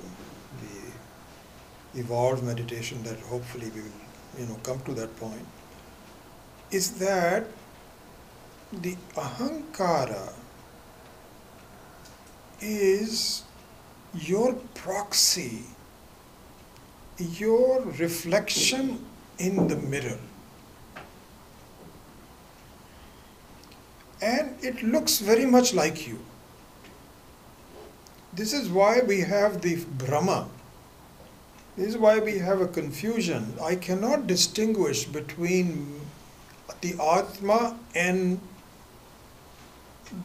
evolved meditation that hopefully we will come to that point, is that the ahankara is your proxy, your reflection in the mirror. And it looks very much like you. This is why we have the Brahma. This is why we have a confusion. I cannot distinguish between the Atma and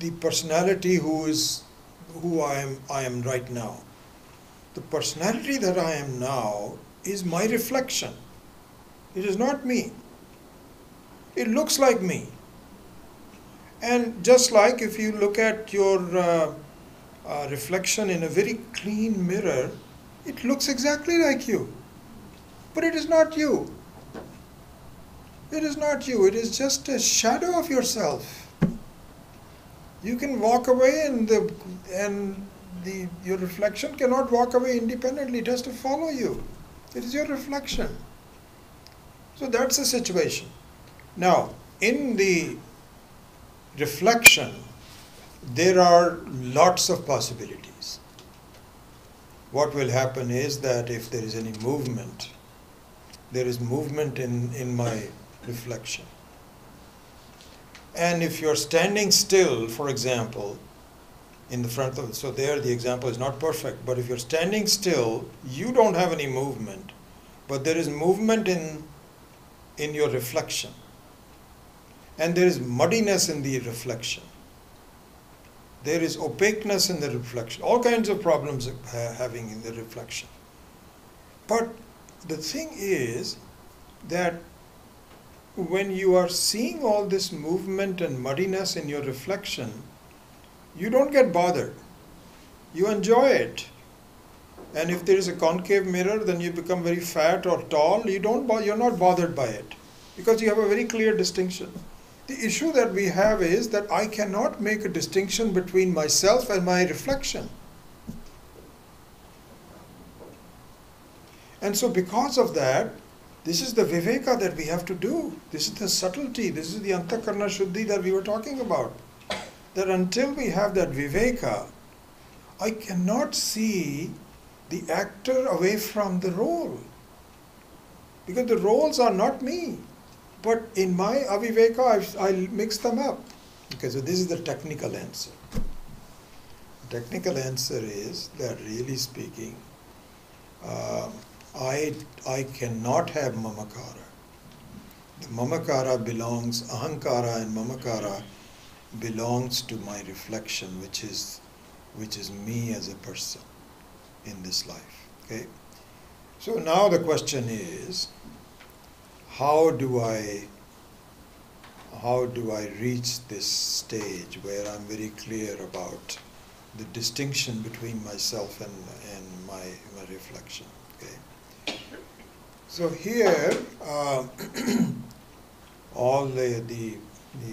the personality who I am right now. The personality that I am now is my reflection. It is not me. It looks like me. And just like if you look at your reflection in a very clean mirror, it looks exactly like you. But it is not you. It is not you. It is just a shadow of yourself. You can walk away and your reflection cannot walk away independently. It has to follow you. It is your reflection. So that's the situation. Now, in the reflection, there are lots of possibilities. What will happen is that if there is any movement, there is movement in my reflection. And if you're standing still, for example, in the front of it, so there the example is not perfect, but if you're standing still, you don't have any movement, but there is movement in your reflection. And there is muddiness in the reflection. There is opaqueness in the reflection. All kinds of problems having in the reflection. But the thing is that when you are seeing all this movement and muddiness in your reflection, you don't get bothered. You enjoy it. And if there is a concave mirror, then you become very fat or tall. You're not bothered by it because you have a very clear distinction. The issue that we have is that I cannot make a distinction between myself and my reflection. And so because of that, this is the viveka that we have to do. This is the subtlety. This is the antakarna shuddhi that we were talking about. That until we have that viveka, I cannot see the actor away from the role. Because the roles are not me. But in my aviveka, I mix them up. Okay, so this is the technical answer. The technical answer is that really speaking, I cannot have mamakara. The mamakara belongs, ahankara and mamakara belongs to my reflection, which is me as a person in this life. Okay? So now the question is, how do I reach this stage where I'm very clear about the distinction between myself and my reflection? Okay. So here, all the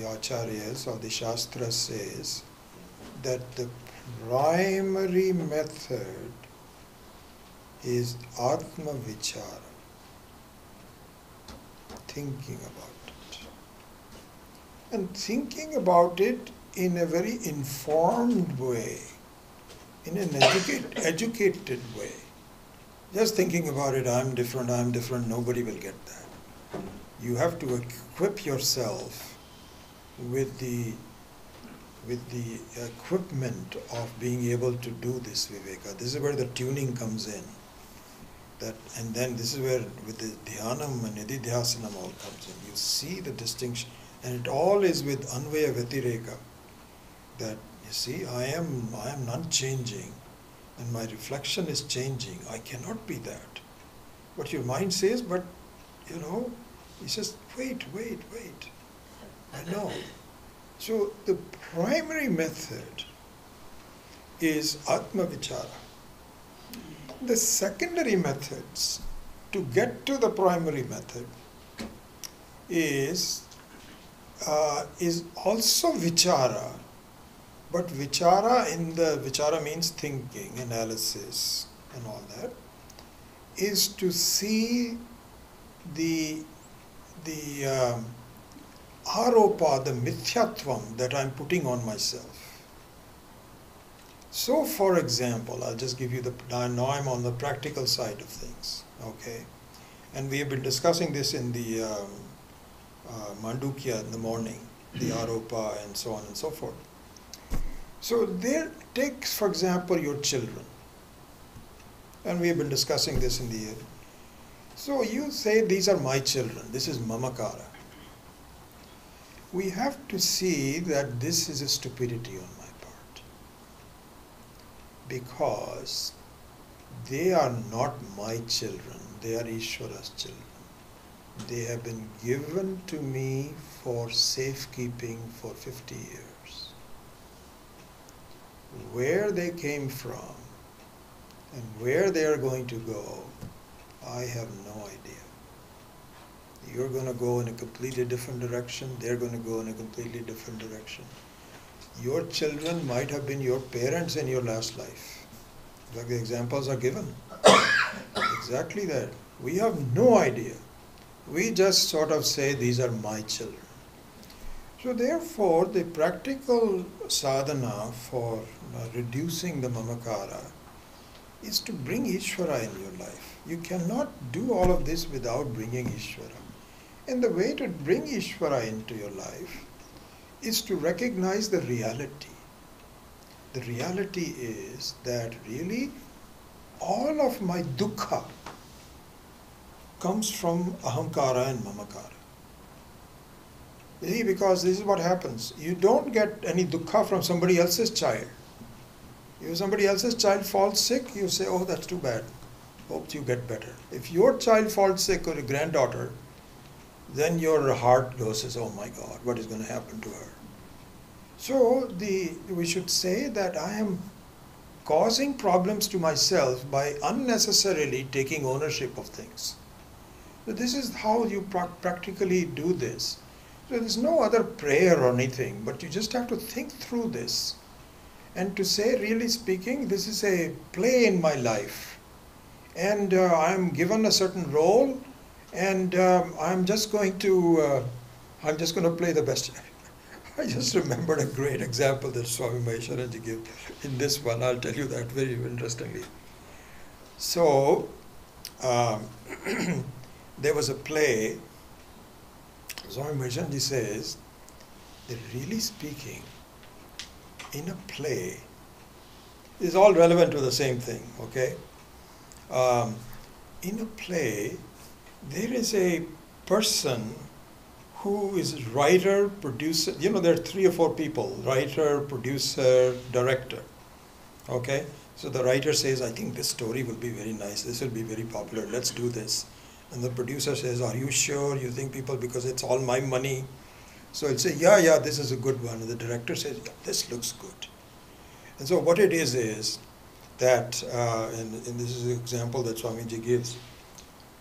acharyas or the shastra says that the primary method is atma vichara. Thinking about it. And thinking about it in a very informed way, in an educated way. Just thinking about it, I'm different, nobody will get that. You have to equip yourself with the with the equipment of being able to do this viveka. This is where the tuning comes in. And then this is where with the dhyanam and nididhyasanam all comes in. You see the distinction, and it all is with anvaya vyatireka. That you see, I am not changing, and my reflection is changing. I cannot be that. What your mind says, but he says, wait. I know. So the primary method is Atma Vichara. The secondary methods to get to the primary method is also Vichara, but Vichara means thinking, analysis and all that, is to see the aropa, the mithyatvam that I'm putting on myself. So, for example, I'll just give you now I'm on the practical side of things, okay? And we have been discussing this in the Mandukya in the morning, the aropa and so on and so forth. So take, for example, your children. And we have been discussing this in the... So you say, these are my children, this is mamakara. We have to see that this is a stupidity on my part. Because they are not my children, they are Ishvara's children. They have been given to me for safekeeping for 50 years. Where they came from and where they are going to go, I have no idea. You're going to go in a completely different direction, they're going to go in a completely different direction. Your children might have been your parents in your last life. Like the examples are given. Exactly that. We have no idea. We just sort of say, these are my children. So therefore, the practical sadhana for reducing the mamakara is to bring Ishvara in your life. You cannot do all of this without bringing Ishvara. And the way to bring Ishvara into your life is to recognize the reality. The reality is that really all of my dukkha comes from ahamkara and mamakara. See, because this is what happens. You don't get any dukkha from somebody else's child. If somebody else's child falls sick, you say, oh, that's too bad. Hope you get better. If your child falls sick or a granddaughter, then your heart goes, says, oh my God, what is going to happen to her? So we should say that I am causing problems to myself by unnecessarily taking ownership of things. So this is how you practically do this. So there's no other prayer or anything, but you just have to think through this and to say, really speaking, this is a play in my life, and I'm given a certain role, and I'm just going to play the best. I just remembered a great example that Swami Maheshwaraji gave in this one. I'll tell you that very interestingly. So there was a play. Swami Maheshwaraji says that really speaking, in a play, is all relevant to the same thing, okay? In a play, there is a person who is writer, producer, there are 3 or 4 people, writer, producer, director, okay? So the writer says, I think this story will be very nice, this will be very popular, let's do this. And the producer says, are you sure you think people, because it's all my money? So he'll say, yeah, this is a good one. And the director says, yeah, this looks good. And so what it is that, and this is an example that Swamiji gives,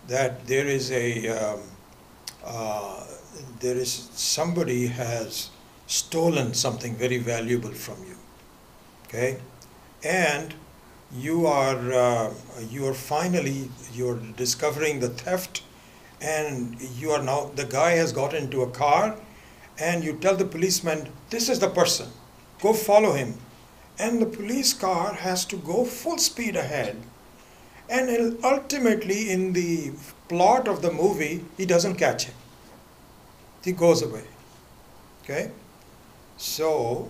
that there is somebody has stolen something very valuable from you, okay? And you're discovering the theft, and the guy has got into a car, and you tell the policeman, this is the person, go follow him. And the police car has to go full speed ahead. And ultimately, in the plot of the movie, he doesn't catch him. He goes away. Okay? So,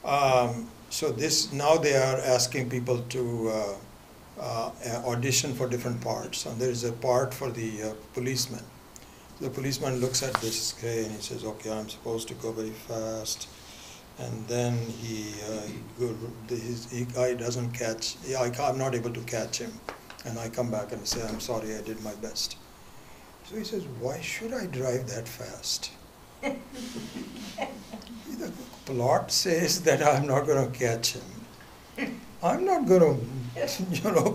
So this now they are asking people to audition for different parts, and there is a part for the policeman. The policeman looks at this guy and he says, "Okay, I'm supposed to go very fast," and then his guy doesn't catch. Yeah, I'm not able to catch him, and I come back and say, "I'm sorry, I did my best." So he says, "Why should I drive that fast?" The plot says that I'm not going to catch him. I'm not going to,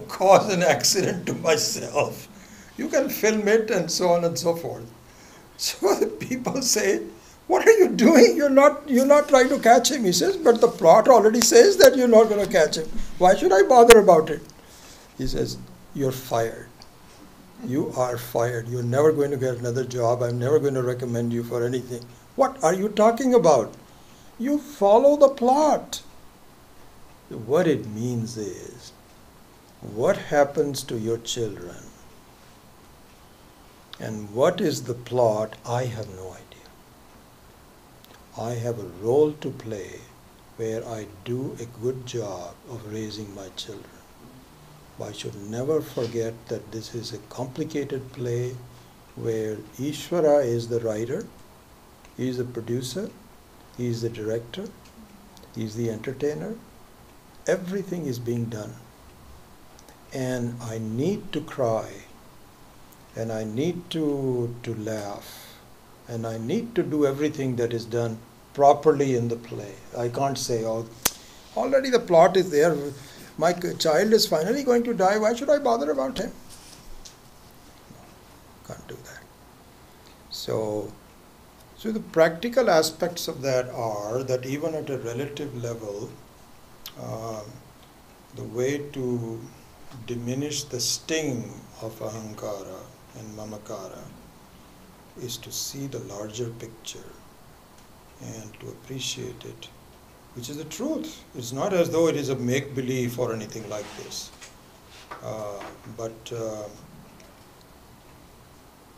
cause an accident to myself. You can film it and so on and so forth. So the people say, "What are you doing? You're not trying to catch him." He says, "But the plot already says that you're not going to catch him. Why should I bother about it?" He says, "You're fired. You are fired. You're never going to get another job. I'm never going to recommend you for anything." What are you talking about? You follow the plot. What it means is, what happens to your children and what is the plot, I have no idea. I have a role to play where I do a good job of raising my children. I should never forget that this is a complicated play where Ishvara is the writer, he is the producer, he is the director, he is the entertainer. Everything is being done. And I need to cry, and I need to laugh, and I need to do everything that is done properly in the play. I can't say, "Oh, already the plot is there. My child is finally going to die. Why should I bother about him?" Can't do that. So the practical aspects of that are that even at a relative level, the way to diminish the sting of ahankara and mamakara is to see the larger picture and to appreciate it, which is the truth. It's not as though it is a make-believe or anything like this.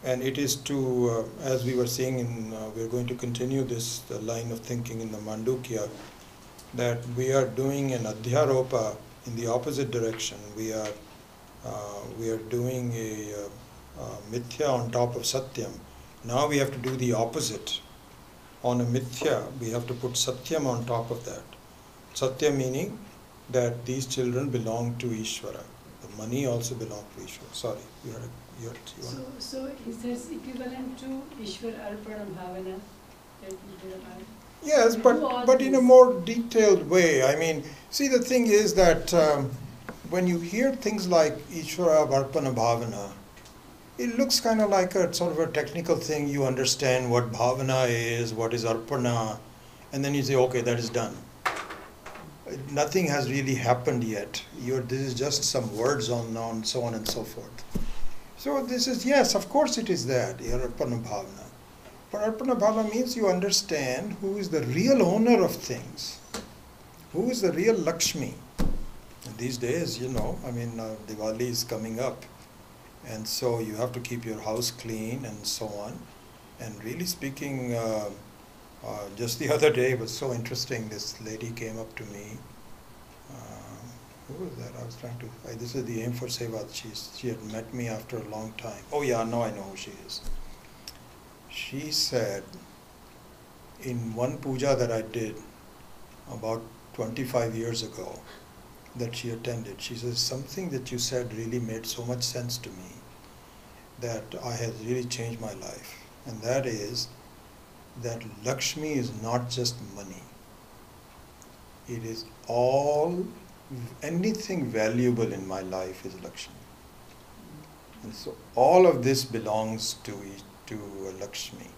And it is to, as we were saying, we're going to continue this line of thinking in the Mandukya, that we are doing an adhyaropa in the opposite direction. We are doing a mithya on top of satyam. Now we have to do the opposite. On a mithya, we have to put satyam on top of that. Satya meaning that these children belong to Ishvara. The money also belongs to Ishvara. Sorry, So is this equivalent to Ishwar Arpana Bhavana that you did about? Yes, but in a more detailed way. I mean, see, the thing is that when you hear things like Ishvara Arpana Bhavana, it looks kind of like a sort of a technical thing. You understand what bhavana is, what is arpana, and then you say, okay, that is done. Nothing has really happened yet. This is just some words on so on and so forth. So this is, yes, of course it is that, arpana bhavana. But arpana bhavana means you understand who is the real owner of things, who is the real Lakshmi. And these days, Diwali is coming up. And so you have to keep your house clean and so on. And really speaking, just the other day, it was so interesting. This lady came up to me. Who was that? I was trying to. This is the aim for Seva. She had met me after a long time. Oh yeah, now I know who she is. She said, in one puja that I did about 25 years ago, that she attended, she says, something that you said really made so much sense to me that has really changed my life. And that is that Lakshmi is not just money. It is anything valuable in my life is Lakshmi. And so all of this belongs to Lakshmi.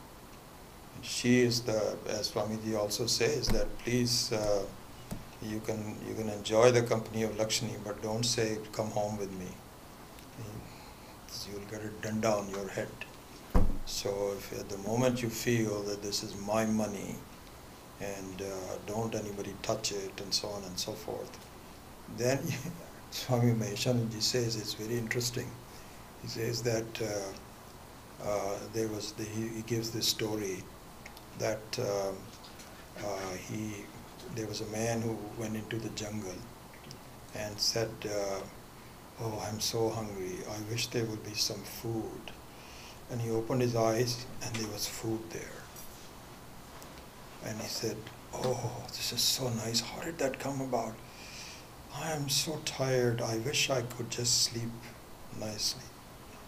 And she is as Swamiji also says, that please, you can enjoy the company of Lakshmi, but don't say, come home with me. You'll get a danda on your head. So if at the moment you feel that this is my money and don't anybody touch it and so on and so forth, then Swami Maheshananji says, it's very interesting. He says that he gives this story that he there was a man who went into the jungle and said, oh, I'm so hungry, I wish there would be some food. And he opened his eyes and there was food there. And he said, oh, this is so nice, how did that come about? I am so tired, I wish I could just sleep nicely.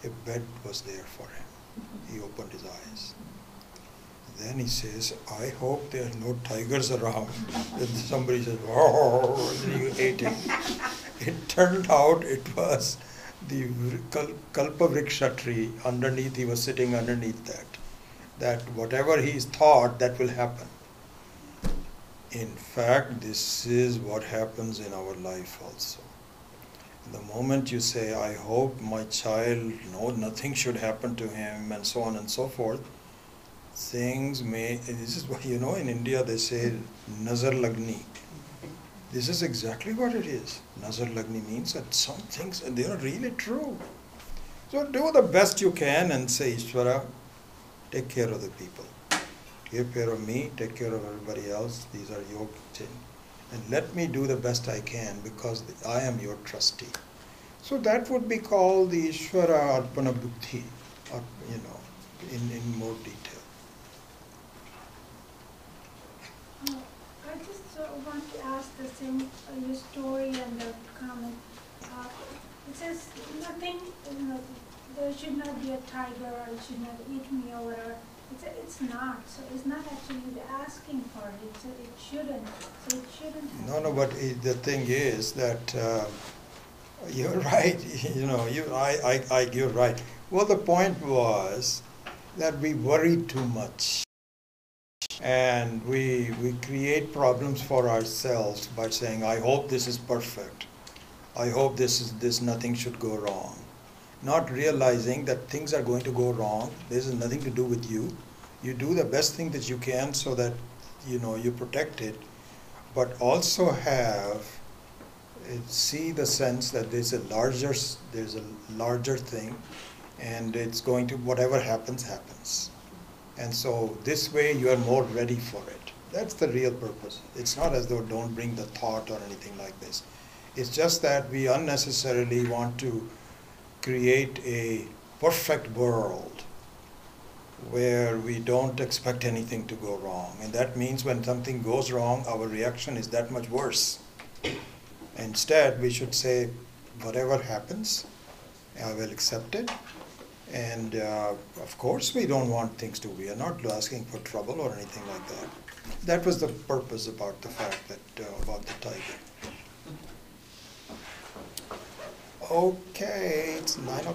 A bed was there for him. He opened his eyes. Then he says, I hope there are no tigers around. And somebody says, oh, and then he ate it. It turned out it was the Kalpavriksha tree. Underneath, he was sitting underneath that. That whatever he thought, that will happen. In fact, this is what happens in our life also. The moment you say, I hope my child, no, nothing should happen to him, and so on and so forth, things may, this is what, you know, in India they say, Nazar Lagni. This is exactly what it is. Nazar Lagni means that some things, and they are really true. So do the best you can and say, Ishvara, take care of the people. Take care of me, take care of everybody else. These are your things. And let me do the best I can because I am your trustee. So that would be called the Ishvara Arpana Buddhi, or, you know, in more detail. I just want to ask the same, your story and the comment. It says nothing, there should not be a tiger or it should not eat me or whatever. It's not. So it's not actually asking for it. So it shouldn't. So it shouldn't happen. No, but the thing is that you're right. You know, you're right. Well, the point was that we worry too much. And we create problems for ourselves by saying, I hope this is perfect. I hope this nothing should go wrong. Not realizing that things are going to go wrong. This has nothing to do with you. You do the best thing that you can so that, you know, you protect it, but also see the sense that there's a larger thing, and it's going to, whatever happens, happens. And so this way you are more ready for it. That's the real purpose. It's not as though don't bring the thought or anything like this. It's just that we unnecessarily want to create a perfect world where we don't expect anything to go wrong. And that means when something goes wrong, our reaction is that much worse. Instead, we should say, whatever happens, I will accept it. And of course, we don't want things to, we are not asking for trouble or anything like that. That was the purpose about the fact that, about the tiger. Okay, it's 9 o'clock.